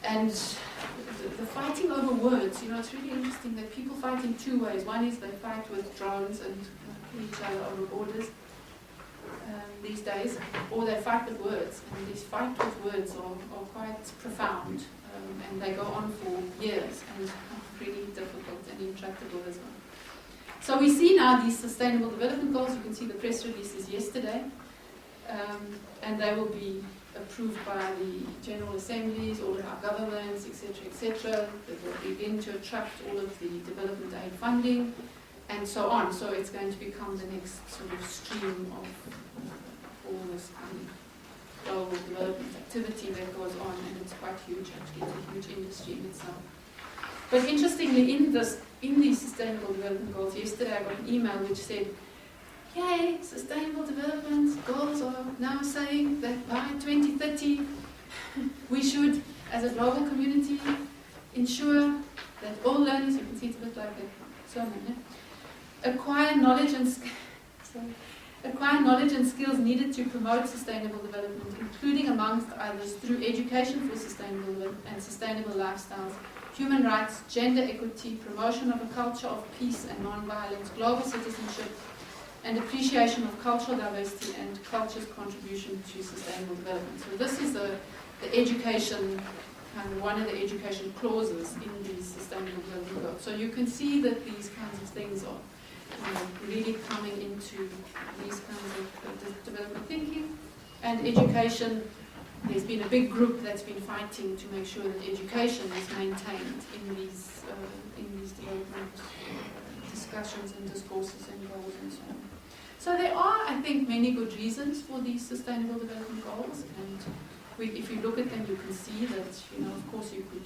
And the fighting over words, it's really interesting that people fight in two ways. One is they fight with drones and kill each other over borders these days, or they fight with words. And these fights with words are quite profound, and they go on for years and are really difficult and intractable as well. So we see now these Sustainable Development Goals. You can see the press releases yesterday, and they will be approved by the General Assemblies, all of our governments, etc. They will begin to attract all of the development aid funding, and so on. So it's going to become the next sort of stream of all this kind of global development activity that goes on, and it's quite huge, actually. It's a huge industry in itself. But interestingly, in these Sustainable Development Goals, yesterday I got an email which said, yay, Sustainable Development Goals are now saying that by 2030 we should, as a global community, ensure that all learners, you can see it's a bit like a sermon, acquire knowledge and skills needed to promote sustainable development, including amongst others through education for sustainable and sustainable lifestyles, human rights, gender equity, promotion of a culture of peace and non-violence, global citizenship, and appreciation of cultural diversity and culture's contribution to sustainable development. So this is the education, one of the education clauses in these Sustainable Development Goals. So you can see that these kinds of things are really coming into these kinds of development thinking. And education, there's been a big group that's been fighting to make sure that education is maintained in these development discussions and discourses and goals and so on. So there are, I think, many good reasons for these Sustainable Development Goals, and if you look at them, you can see that, of course, you could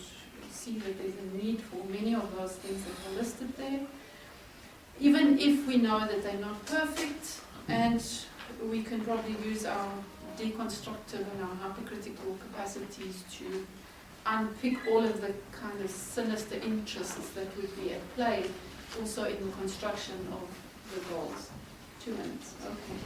see that there's a need for many of those things that are listed there, even if we know that they're not perfect, and we can probably use our deconstructive and our hypercritical capacities to unpick all of the kind of sinister interests that would be at play also in the construction of the goals. 2 minutes, okay.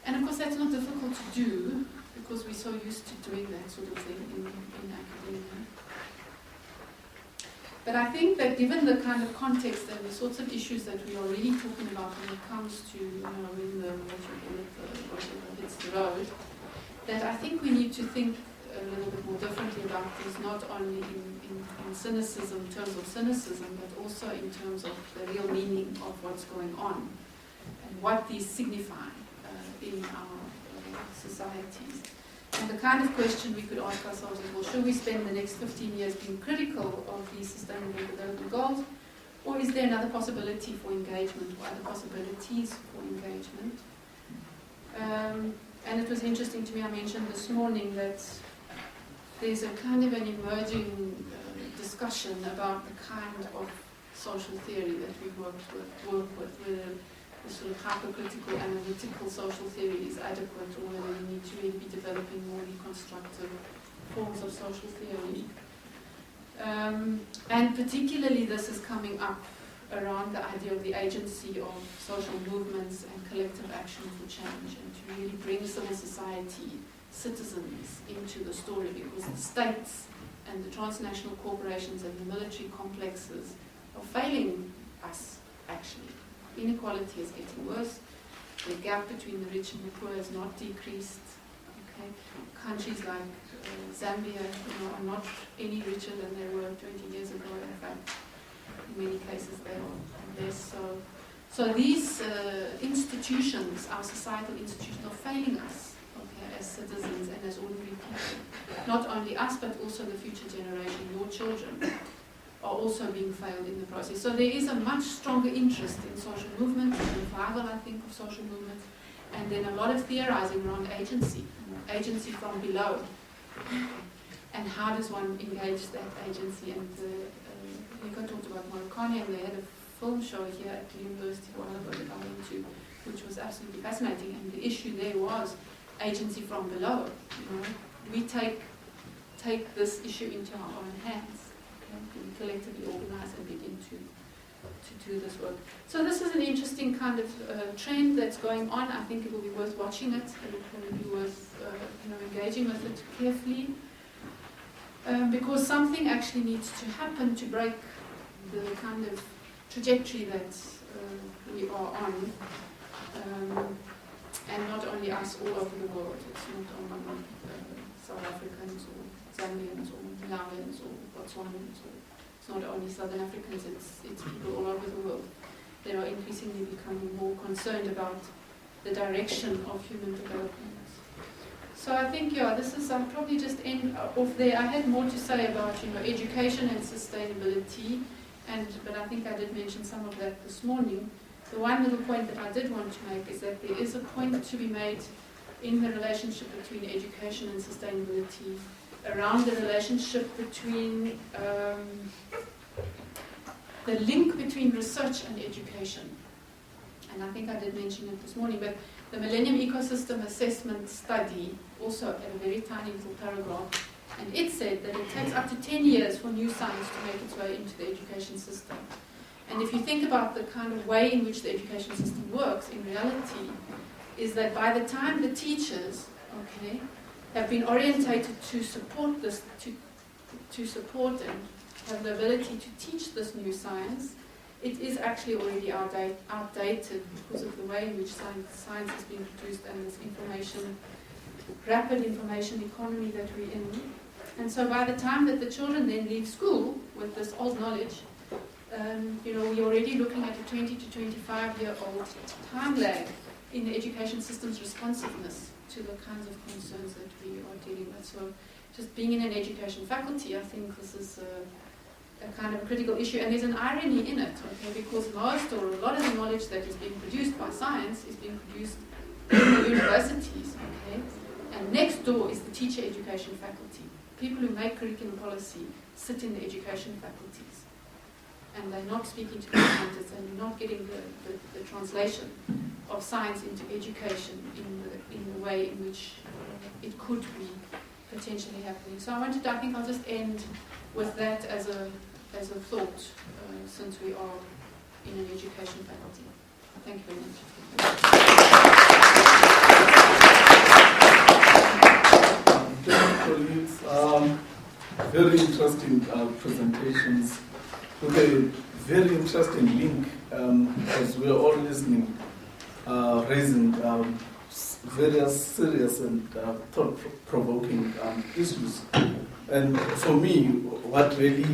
And of course that's not difficult to do because we're so used to doing that sort of thing in academia. But I think that given the kind of context and the sorts of issues that we are really talking about when it comes to, when the whatever hits the road, that I think we need to think a little bit more differently about this, not only in cynicism, in terms of cynicism, but also in terms of the real meaning of what's going on and what these signify in our societies. And the kind of question we could ask ourselves is, well, should we spend the next 15 years being critical of these sustainable development goals, or is there another possibility for engagement, or other possibilities for engagement? And it was interesting to me, I mentioned this morning that there's a kind of an emerging discussion about the kind of social theory that we work with, whether the sort of hypercritical, analytical social theory is adequate, or whether we need to really be developing more reconstructive forms of social theory. And particularly this is coming up around the idea of the agency of social movements and collective action for change, and to really bring civil society, citizens into the story, because the states and the transnational corporations and the military complexes are failing us, actually. Inequality is getting worse. The gap between the rich and the poor has not decreased. Okay? Countries like Zambia, are not any richer than they were 20 years ago. In fact, in many cases they are less so. So these institutions, our societal institutions, are failing us, okay, as citizens and as ordinary people. Not only us, but also the future generation, your children, are also being failed in the process. So there is a much stronger interest in social movement, and revival, I think, of social movement, and then a lot of theorizing around agency from below. And how does one engage that agency? And Nico talked about Moroccan, and they had a film show here at the university a while ago that I went to, which was absolutely fascinating. And the issue there was agency from below. We take this issue into our own hands. We collectively organize and begin to do this work. So this is an interesting kind of trend that's going on. I think it will be worth watching it. It will probably be worth engaging with it carefully. Because something actually needs to happen to break the kind of trajectory that we are on. And not only us, all over the world. It's not only South Africans or Zambians or Malawians or Botswanans, or it's not only Southern Africans, it's people all over the world. They are increasingly becoming more concerned about the direction of human development. So I think, this is, I'll probably just end off there. I had more to say about, education and sustainability, but I think I did mention some of that this morning. The one little point that I did want to make is that there is a point to be made in the relationship between education and sustainability, around the relationship between the link between research and education. And I think I did mention it this morning, but the Millennium Ecosystem Assessment Study also had a very tiny little paragraph, and it said that it takes up to 10 years for new science to make its way into the education system. And if you think about the kind of way in which the education system works, in reality, is that by the time the teachers, have been orientated to support this, to support and have the ability to teach this new science, it is actually already outdated because of the way in which science is being produced and this rapid information economy that we're in. And so by the time that the children then leave school with this old knowledge, we're already looking at a 20 to 25-year-old time lag in the education system's responsiveness to the kinds of concerns that we are dealing with. So just being in an education faculty, I think this is a kind of a critical issue. And there's an irony in it, because most or a lot of the knowledge that is being produced by science is being produced in the universities, and next door is the teacher education faculty. People who make curriculum policy sit in the education faculties, and they're not speaking to the scientists, and you're not getting the translation of science into education in the way in which it could be potentially happening. So I think I'll just end with that as a thought, since we are in an education faculty. Thank you very much. Thank you, colleagues. Very interesting presentations with a very interesting link, as we're all listening, raising various serious and thought-provoking issues. And for me, what really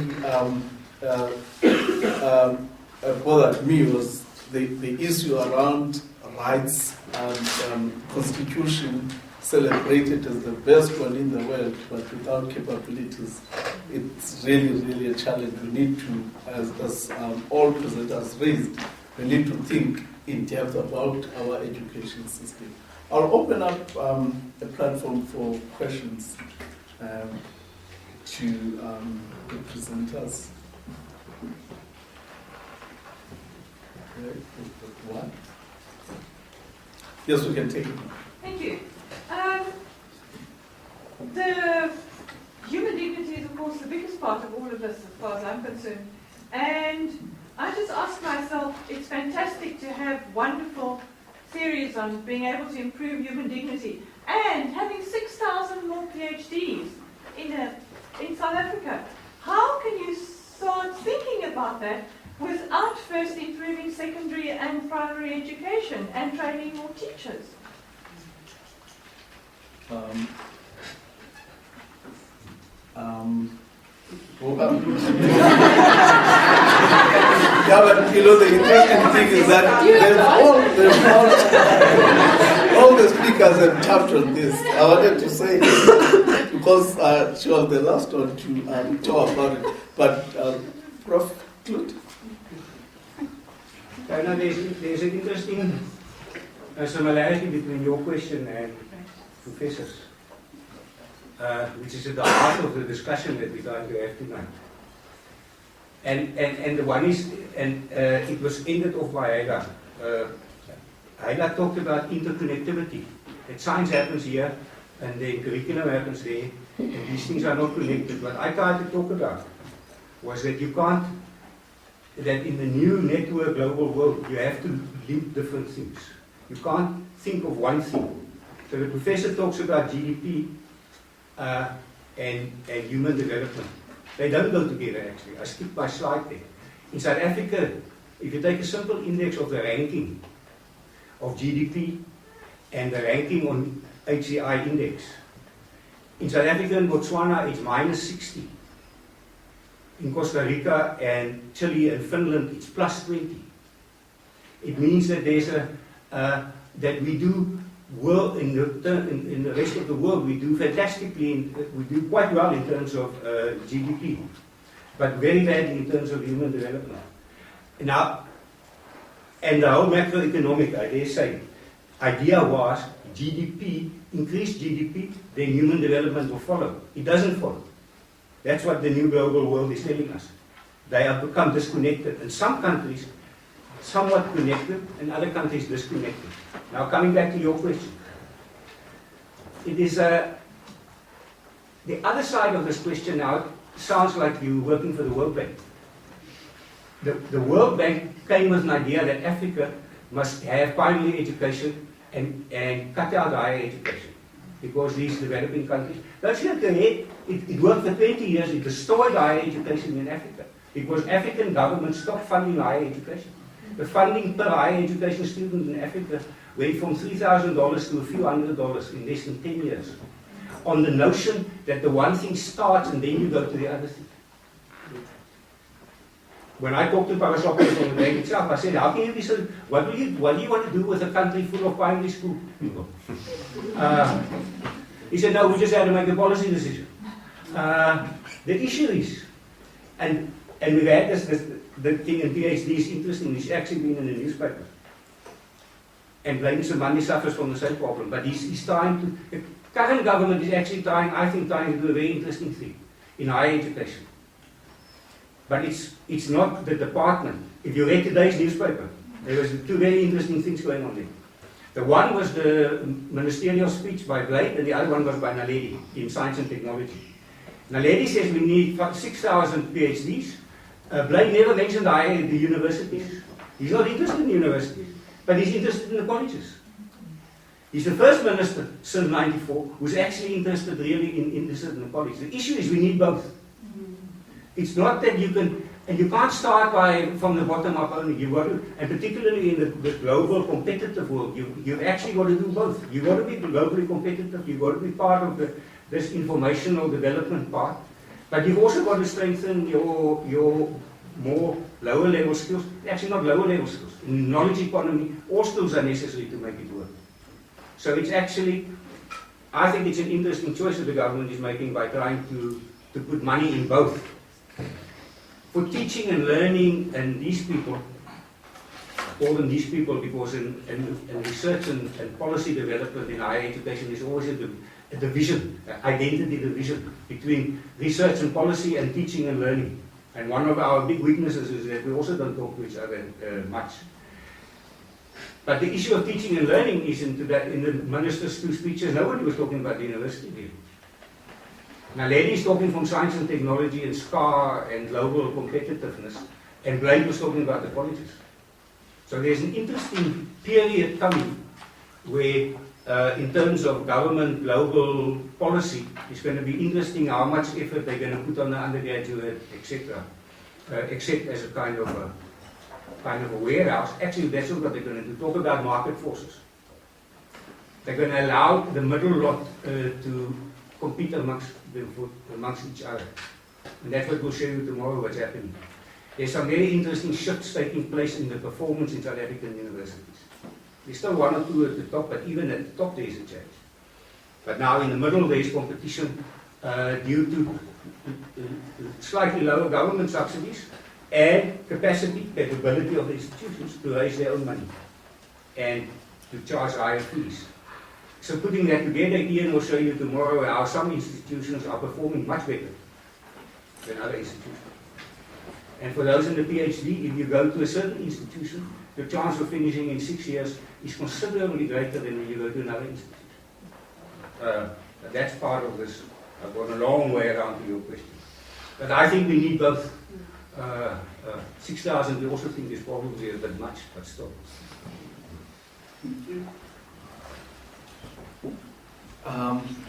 bothered me was the issue around rights and constitution celebrated as the best one in the world, but without capabilities. It's really a challenge. We need to, as all presenters raised, we need to think in depth about our education system. I'll open up a platform for questions to the presenters. Okay, one. Yes, we can take it. Thank you. The human dignity is, of course, the biggest part of all of this, as far as I'm concerned. And I just ask myself, it's fantastic to have wonderful theories on being able to improve human dignity, and having 6,000 more PhDs in South Africa. How can you start thinking about that without first improving secondary and primary education and training more teachers? Yeah, but you know, the interesting thing is that all the speakers have tapped on this. I wanted to say this because she was the last one to talk about it. But Prof. Claude? There's an interesting similarity between your question and Professor's, which is at the heart of the discussion that we're going to have tonight. And the one is, it was ended off by Haida. Haida talked about interconnectivity. That science happens here, and the curriculum happens there, and these things are not connected. What I tried to talk about was that you can't, that in the new network global world, you have to link different things. You can't think of one thing. So the professor talks about GDP and human development. They don't go together, actually. I skipped my slide there. In South Africa, if you take a simple index of the ranking of GDP and the ranking on HCI index, in South Africa and Botswana, it's minus 60. In Costa Rica and Chile and Finland, it's plus 20. It means that there's that we do well in the rest of the world. We do fantastically. We do quite well in terms of GDP, but very badly in terms of human development. Now, and the whole macroeconomic, I dare say, idea was GDP, increased GDP, then human development will follow. It doesn't follow. That's what the new global world is telling us. They have become disconnected, and some countries somewhat connected, and other countries disconnected. Now, coming back to your question, it is the other side of this question. Now, sounds like you're working for the World Bank. The World Bank came with an idea that Africa must have primary education and cut out higher education, because these developing countries, that's not correct. It worked for 20 years. It destroyed higher education in Africa because African governments stopped funding higher education. The funding per higher education student in Africa went from $3,000 to a few $100 in less than 10 years. On the notion that the one thing starts and then you go to the other thing. When I talked to Parasopoulos on the bank itself, I said, how can you be so, what do you want to do with a country full of primary school people? He said, no, we just had to make a policy decision. The issue is, and we've had the thing in PhD is interesting, he's actually been in the newspaper. And Blakey Somani suffers from the same problem, but he's trying to, the current government is actually trying to do a very interesting thing in higher education. But it's not the department. If you read today's newspaper, there was two very interesting things going on there. The one was the ministerial speech by Blade, and the other one was by Naledi in science and technology. Naledi says we need 6,000 PhDs. Blade never mentioned the universities. He's not interested in universities, but he's interested in the colleges. He's the first minister since '94 who's actually interested in the college. The issue is we need both. It's not that you can And you can't start from the bottom up only. You've got to, and particularly in the global competitive world, you've actually got to do both. You've got to be globally competitive, you've got to be part of this informational development part, but you've also got to strengthen your more lower level skills. Actually not lower level skills. In knowledge economy, all skills are necessary to make it work. So it's actually, I think it's an interesting choice that the government is making by trying to put money in both. For teaching and learning, and these people, I call them these people because in research and policy development in higher education, there's always a division, identity division between research and policy and teaching and learning. And one of our big weaknesses is that we also don't talk to each other much. But the issue of teaching and learning is in the minister's two speeches, nobody was talking about the university deal. Now, Lady talking from science and technology and SCAR and global competitiveness, and Blake was talking about the colleges. So there's an interesting period coming where, in terms of government global policy, it's going to be interesting how much effort they're going to put on the undergraduate, etc., except as a kind of a warehouse. Actually, that's not what they're going to do. Talk about market forces. They're going to allow the middle lot to compete amongst each other. And that's what we'll show you tomorrow what's happening. There's some very interesting shifts taking place in the performance in South African universities. There's still one or two at the top, but even at the top there's a change. But now in the middle there's competition due to slightly lower government subsidies and capability of the institutions to raise their own money and to charge higher fees. So putting that together, Ian will show you tomorrow how some institutions are performing much better than other institutions. And for those in the PhD, if you go to a certain institution, the chance of finishing in 6 years is considerably greater than when you go to another institution. That's part of this. I've gone a long way around to your question. But I think we need both. 6,000, we also think is probably a bit much, but still.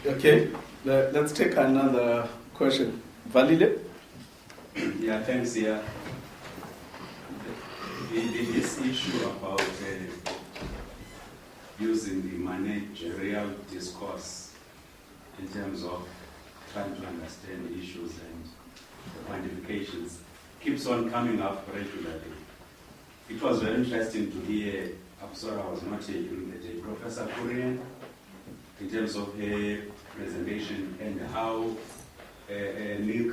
Okay, let's take another question. Valile? Yeah, thanks. Yeah. This issue about using the managerial discourse in terms of trying to understand the issues and the quantifications keeps on coming up regularly. It was very interesting to hear, I'm sorry I was not here during the day, Professor Kurian, in terms of her presentation and how Nick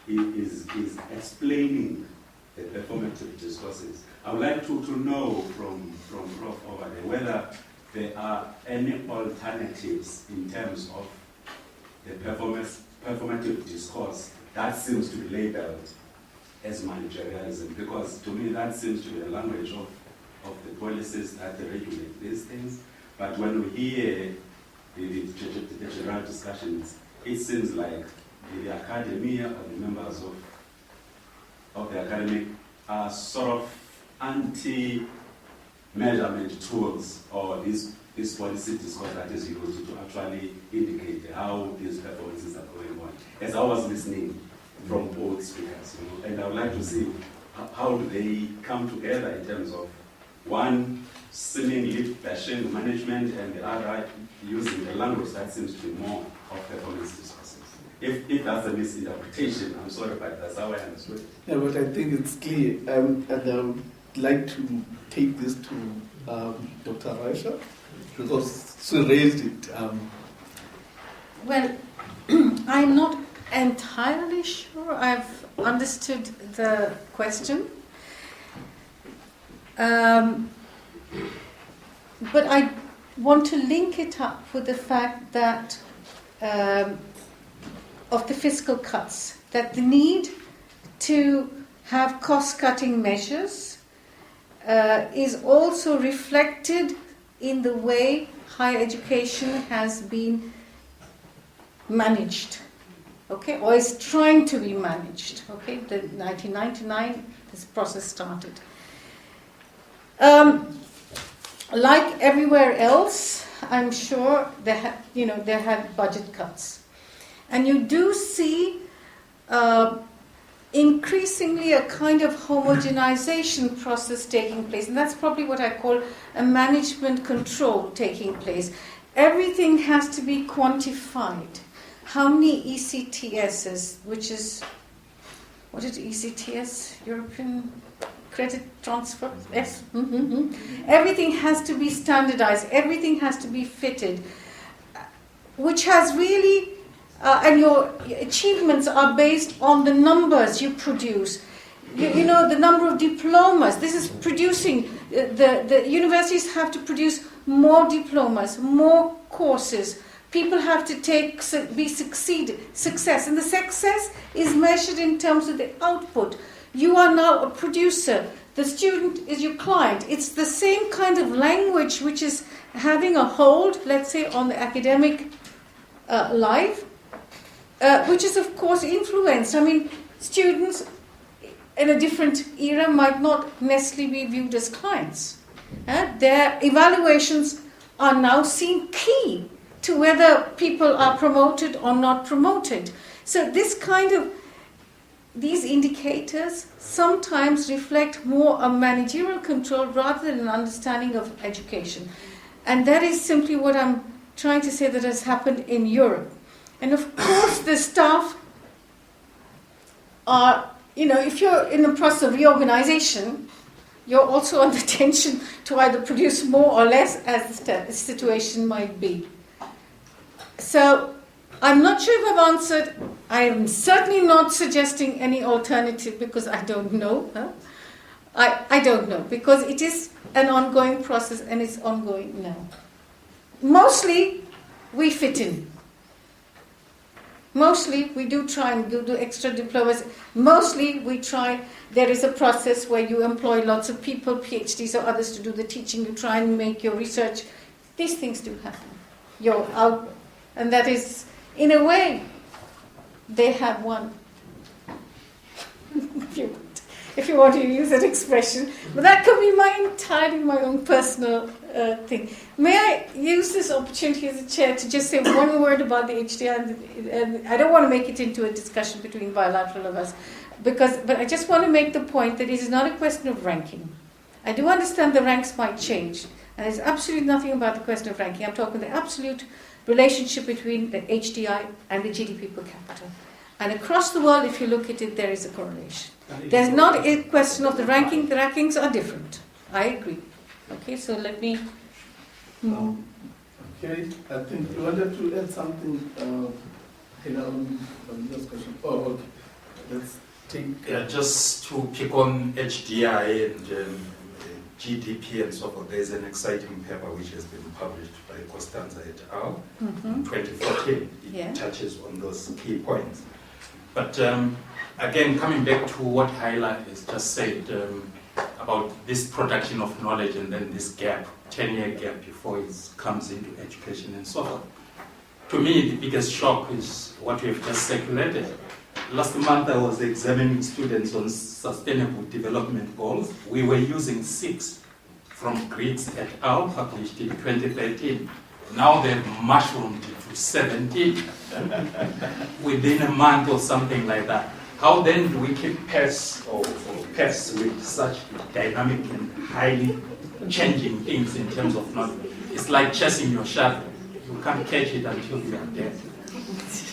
is explaining the performative discourses. I would like to know from Prof over there whether there are any alternatives in terms of the performative discourse that seems to be labeled as managerialism, because to me that seems to be the language of the policies that regulate these things. But when we hear the general discussions, it seems like the academia or the members of the academic are sort of anti-measurement tools, or this policy discourse that is used to actually indicate how these performances are going on. As I was listening from both speakers, and I would like to see how do they come together in terms of one seemingly bashing management and the other using the language that seems to be more of performance discourses. If that's a misinterpretation, I'm sorry, but that's how I understood it. Yeah, but I think it's clear, and I would like to take this to Dr. Raisha, because she raised it. Well, I'm not entirely sure I've understood the question. But I want to link it up with the fact that of the fiscal cuts, that the need to have cost-cutting measures is also reflected in the way higher education has been managed, okay, or is trying to be managed, okay. The 1999, this process started. Like everywhere else, I'm sure there have budget cuts, and you do see increasingly a kind of homogenization process taking place. And that's probably what I call a management control taking place. Everything has to be quantified. How many ECTSs, which is, what is ECTS? European Credit Transfer? Yes. Everything has to be standardized. Everything has to be fitted, which has really, and your achievements are based on the numbers you produce. You know, the number of diplomas. This is producing, the universities have to produce more diplomas, more courses. People have to success. And the success is measured in terms of the output. You are now a producer. The student is your client. It's the same kind of language which is having a hold, let's say, on the academic life, which is, of course, influenced. I mean, students in a different era might not necessarily be viewed as clients. Their evaluations are now seen key to whether people are promoted or not promoted. So this kind of, these indicators sometimes reflect more a managerial control rather than an understanding of education. And that is simply what I'm trying to say that has happened in Europe. And of course the staff are, you know, if you're in the process of reorganization, you're also under tension to either produce more or less as the situation might be. So I'm not sure if I've answered. I am certainly not suggesting any alternative because I don't know. I don't know because it is an ongoing process and it's ongoing now. Mostly we fit in. Mostly we do try and do extra diplomas. Mostly we try, there is a process where you employ lots of people, PhDs or others to do the teaching. You try and make your research. These things do happen. You're out, and that is, in a way, they have won. if you want to use that expression. But that could be entirely my own personal thing. May I use this opportunity as a chair to just say one word about the HDI? And I don't want to make it into a discussion between bilateral of us, but I just want to make the point that it is not a question of ranking. I do understand the ranks might change, and there's absolutely nothing about the question of ranking. I'm talking the absolute relationship between the HDI and the GDP per capita. And across the world, if you look at it, there is a correlation. There's not a question of the ranking. The rankings are different. I agree. Okay, so let me... Okay, I think you wanted to add something on this question. Oh, okay. Let's take... Yeah, just to pick on HDI and GDP and so forth, there's an exciting paper which has been published by Costanza et al. In 2014. It touches on those key points. But again, coming back to what Haila has just said about this production of knowledge and then this gap, 10-year gap before it comes into education and so forth. To me, the biggest shock is what we have just circulated. Last month I was examining students on sustainable development goals. We were using 6 from Rhodes et al. Published in 2013. Now they've mushroomed to 17 within a month or something like that. How then do we keep pace with such dynamic and highly changing things in terms of knowledge? It's like chasing your shadow. You can't catch it until you are dead.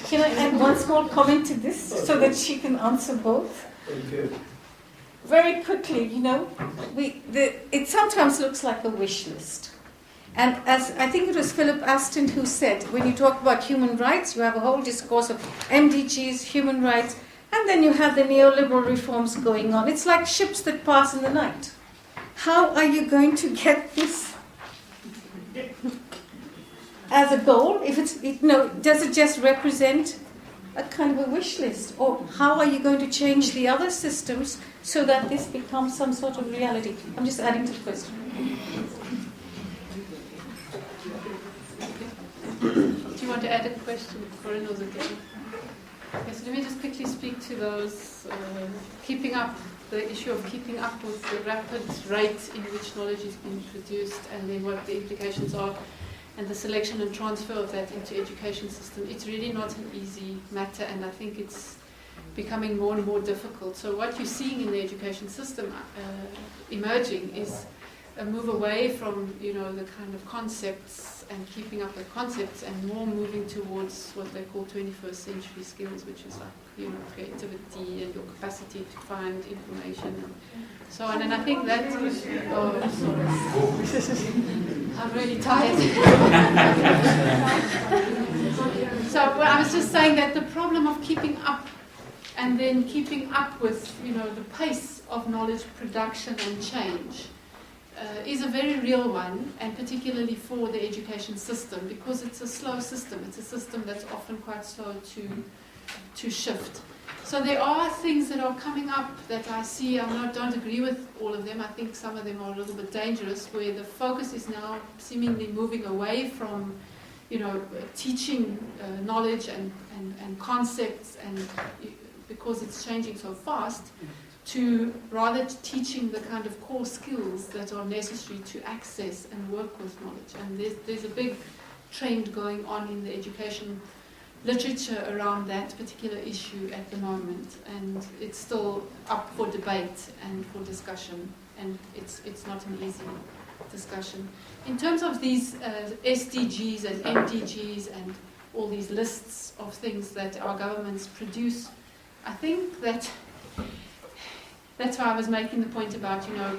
Can I add one small comment to this so that she can answer both? Okay. Very quickly, it sometimes looks like a wish list. And as I think it was Philip Aston who said, when you talk about human rights, you have a whole discourse of MDGs, human rights, and then you have the neoliberal reforms going on. It's like ships that pass in the night. How are you going to get this as a goal? Does it just represent a kind of a wish list? Or how are you going to change the other systems so that this becomes some sort of reality? I'm just adding to the question. Do you want to add a question, Corinne, or okay? Yes, let me just quickly speak to those the issue of keeping up with the rapid rate in which knowledge is being produced and then what the implications are and the selection and transfer of that into education system. It's really not an easy matter, and I think it's becoming more and more difficult. So what you're seeing in the education system emerging is a move away from, you know, the kind of concepts and keeping up with concepts, and more moving towards what they call 21st century skills, which is like, you know, creativity and your capacity to find information and so on. And I think that, oh, sorry. I'm really tired. So well, I was just saying that the problem of keeping up and then keeping up with, you know, the pace of knowledge production and change is a very real one, and particularly for the education system, because it's a slow system. It's a system that's often quite slow to shift. So there are things that are coming up that I see. I don't agree with all of them. I think some of them are a little bit dangerous, where the focus is now seemingly moving away from, you know, teaching knowledge and concepts, and because it's changing so fast, to rather teaching the kind of core skills that are necessary to access and work with knowledge. And there's a big trend going on in the education literature around that particular issue at the moment, and it's still up for debate and for discussion, and it's not an easy discussion. In terms of these SDGs and MDGs and all these lists of things that our governments produce, I think that's why I was making the point about, you know,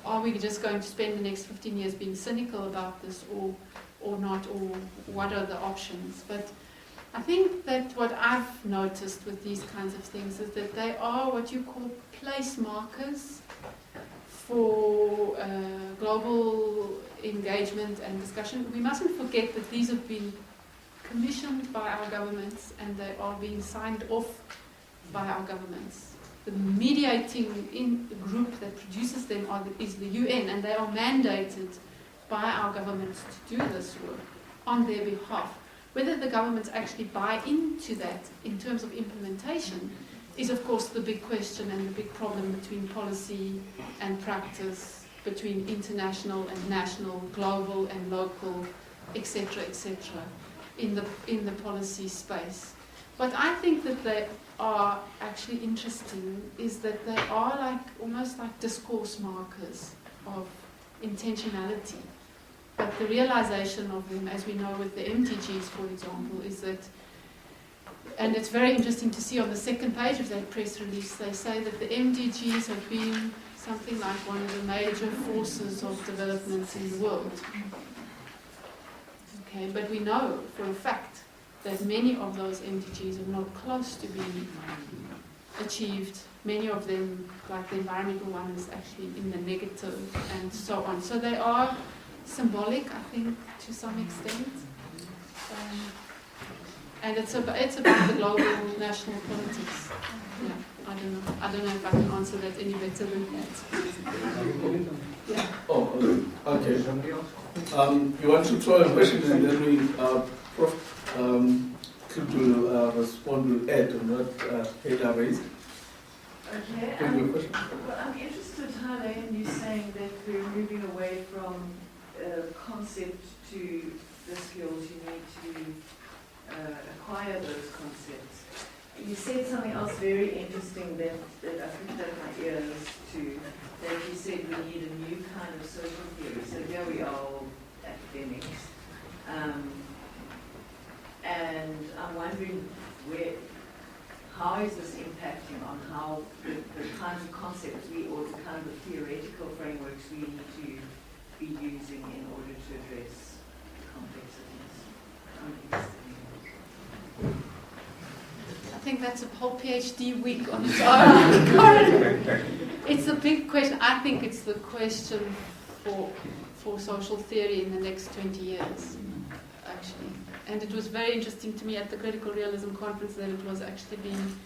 are we just going to spend the next 15 years being cynical about this, or not, or what are the options? But I think that what I've noticed with these kinds of things is that they are what you call place markers for global engagement and discussion. We mustn't forget that these have been commissioned by our governments, and they are being signed off by our governments. The mediating group that produces them is the UN, and they are mandated by our governments to do this work on their behalf. Whether the governments actually buy into that in terms of implementation is, of course, the big question and the big problem between policy and practice, between international and national, global and local, etc., in the policy space. What I think that they are actually interesting is that they are like almost like discourse markers of intentionality. But the realization of them, as we know with the MDGs, for example, is that, and it's very interesting to see on the second page of that press release, they say that the MDGs have been something like one of the major forces of development in the world. Okay, but we know for a fact that many of those MDGs are not close to being achieved. Many of them, like the environmental one, is actually in the negative, and so on. So they are symbolic, I think, to some extent. And it's about the global national politics. Yeah, I don't know if I can answer that any better than that. Yeah. Oh, okay. You want to throw a question, and then we will respond with Ed on what Ada raised. Okay. Well, I'm interested, Hale, in you saying that we're moving away from concept to the skills you need to acquire those concepts. You said something else very interesting that I picked up my ears to, that you said we need a new kind of social theory. So here we are, all academics. And I'm wondering how is this impacting on how the kinds of concepts or the kind of theoretical frameworks we need to be using in order to address complexities. I think that's a whole PhD week on its own. It's a big question. I think it's the question for social theory in the next 20 years, actually. And it was very interesting to me at the Critical Realism Conference that it was actually being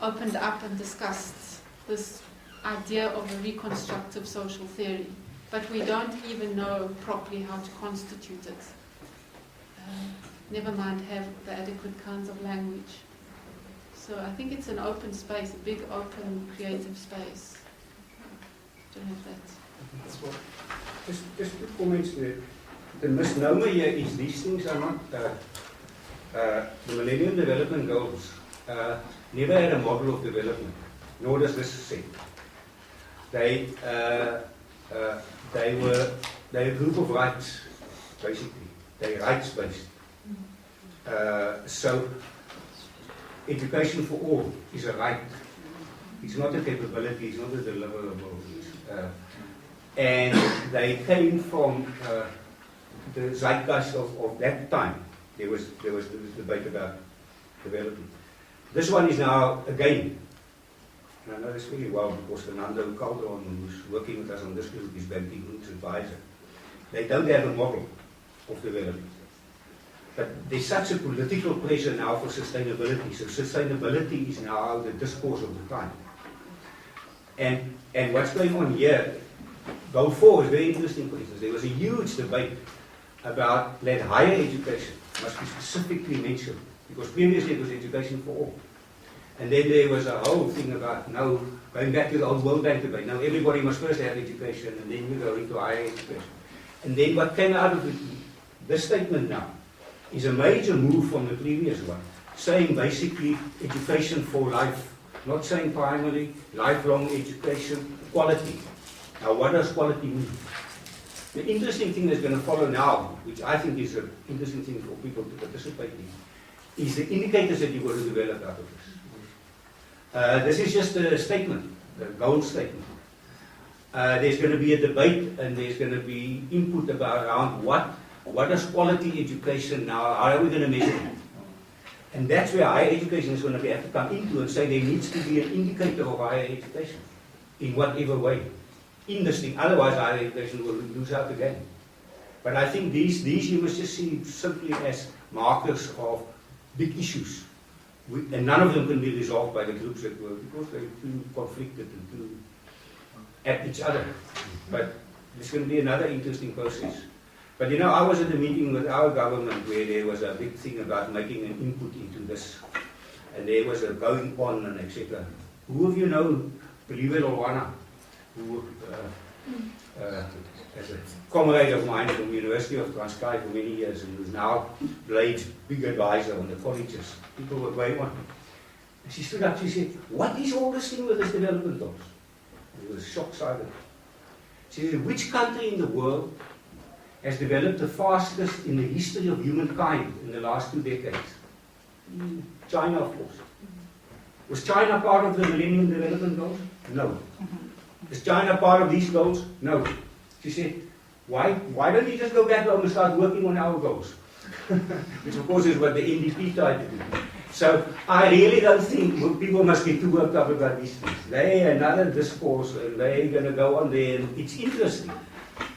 opened up and discussed, this idea of a reconstructive social theory. But we don't even know properly how to constitute it. Never mind have the adequate kinds of language. So I think it's an open space, a big open creative space. Don't have that. Just to comment that the misnomer here is these things are not the Millennium Development Goals never had a model of development, nor does this say. They were a group of rights, basically. They're rights-based. So, education for all is a right. It's not a capability, it's not a deliverable. And they came from the zeitgeist of that time. There was this debate about development. This one is now, again, and I know this really well because Fernando Calderon, who's working with us on this group, is Banking Group's advisor. They don't have a model of development. But there's such a political pressure now for sustainability. So sustainability is now the discourse of the time. And what's going on here, Goal 4 is very interesting, for instance. There was a huge debate about that higher education must be specifically mentioned, because previously it was education for all. And then there was a whole thing about now, going back to the old World Bank debate, now everybody must first have education and then you go into higher education. And then what came out of this statement now is a major move from the previous one, saying basically education for life, not saying primary, lifelong education, quality. Now what does quality mean? The interesting thing that's going to follow now, which I think is an interesting thing for people to participate in, is the indicators that you're going to develop out of this. This is just a statement, a goal statement. There's going to be a debate and there's going to be input around what is quality education now, how are we going to measure it? And that's where higher education is going to have to come into and say there needs to be an indicator of higher education, in whatever way. In this thing, otherwise higher education will lose out the game. But I think these you must just see simply as markers of big issues. And none of them can be resolved by the groups that work because they're too conflicted and too at each other. But it's going to be another interesting process. But you know, I was at a meeting with our government where there was a big thing about making an input into this. And there was a going on and etc. Who of you know Believe it or Wana, who as a comrade of mine from the University of Transkei for many years and who's now Blade's big advisor on the colleges. People were going on. And she stood up, she said, what is all this thing with this development goals? It was shocked silent. She said, which country in the world has developed the fastest in the history of humankind in the last 2 decades? China, of course. Was China part of the Millennium Development Goals? No. Is China part of these goals? No. She said, why don't you just go back home and start working on our goals? Which of course is what the NDP tried to do. So I really don't think people must get too worked up about these things. They another discourse and they're going to go on there. And it's interesting,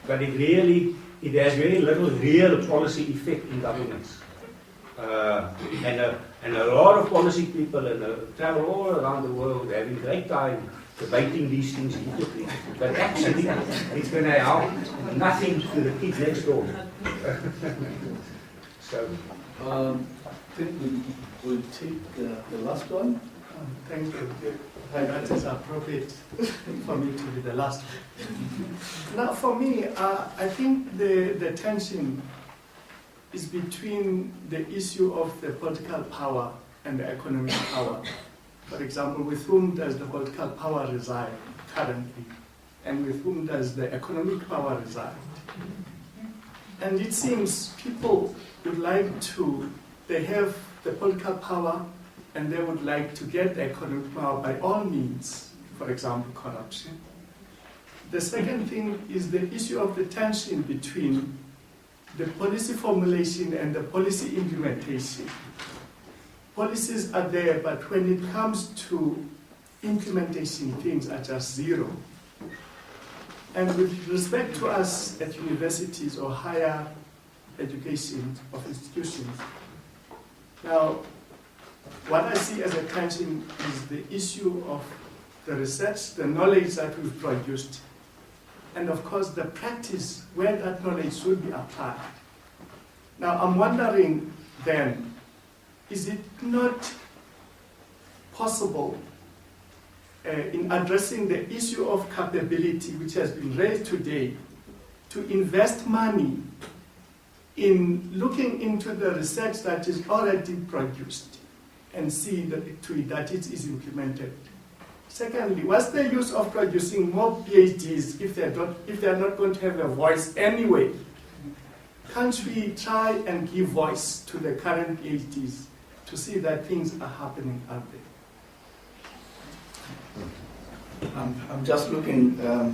but it has very little real policy effect in governments. And a lot of policy people travel all around the world having great time debating these things heatedly. But actually, it's going to help nothing to the kid next door. So, I think we'll take the last one. Thank you. That is appropriate for me to be the last one. Now, for me, I think the tension is between the issue of the political power and the economic power. For example, with whom does the political power reside currently? And with whom does the economic power reside? And it seems people would like to, they have the political power and they would like to get the economic power by all means, for example, corruption. The second thing is the issue of the tension between the policy formulation and the policy implementation. Policies are there, but when it comes to implementation, things are just zero. And with respect to us at universities or higher education of institutions, now, what I see as a tension is the issue of the research, the knowledge that we've produced, and of course the practice where that knowledge should be applied. Now, I'm wondering then, is it not possible in addressing the issue of capability, which has been raised today, to invest money in looking into the research that is already produced and see to it that it is implemented. Secondly, what's the use of producing more PhDs if they're not going to have a voice anyway? Can't we try and give voice to the current PhDs to see that things are happening out there? I'm just looking to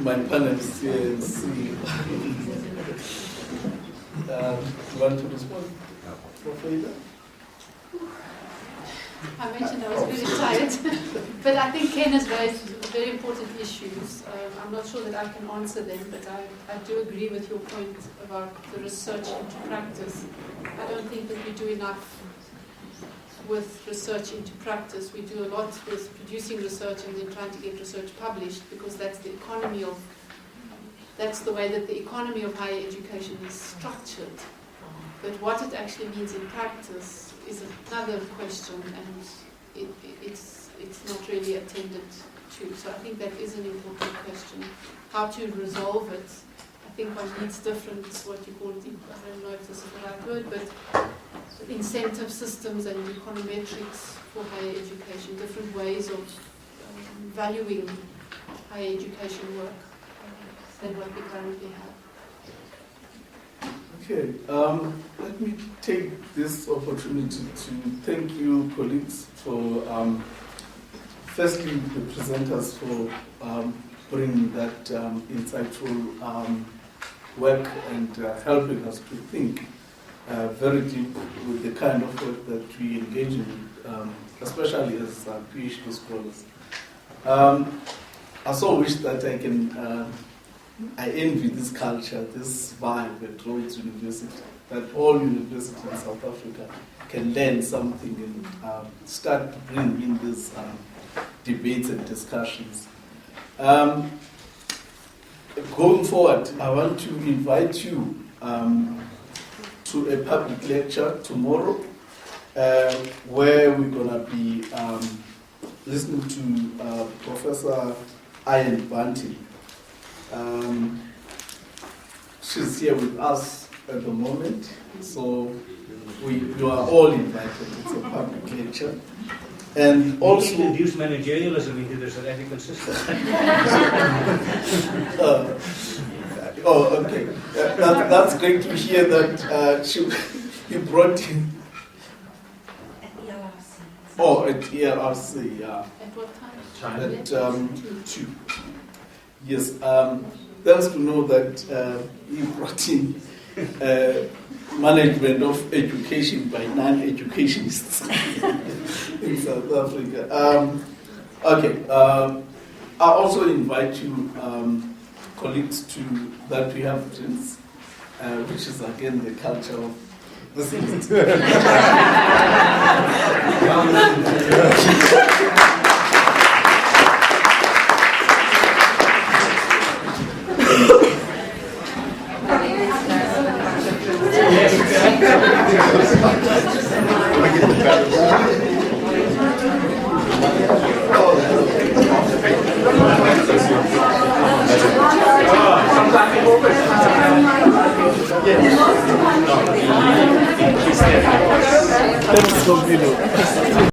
my panelists here and see. You want to respond? Professor? I mentioned I was really tired, but I think Ken has raised very important issues. I'm not sure that I can answer them, but I do agree with your point about the research into practice. I don't think that we do enough with research into practice. We do a lot with producing research and then trying to get research published, because that's the way that the economy of higher education is structured. But what it actually means in practice is another question, and it's not really attended to. So I think that is an important question. How to resolve it? I think one needs different, what you call it, I don't know if this is the right word, but incentive systems and econometrics for higher education, different ways of valuing higher education work than what we currently have. Okay, let me take this opportunity to thank you, colleagues, for firstly the presenters for bringing that insightful work and helping us to think very deep with the kind of work that we engage in, especially as PhD scholars. I so wish that I envy this culture, this vibe at Rhodes University, that all universities in South Africa can learn something and start bringing in these debates and discussions. Going forward, I want to invite you to a public lecture tomorrow where we're going to be listening to Professor Ian Banti. She's here with us at the moment, so you are all invited. It's a public lecture. And also introduce managerialism into the South African system. Okay. That's great to hear that you brought in. At ELRC, yeah. At what time? At 2. Yes. Thanks to know that you brought in management of education by non-educationists in South Africa. Okay. I also invite you, colleagues, to that we have drinks, which is again the culture of this institute. Let's go,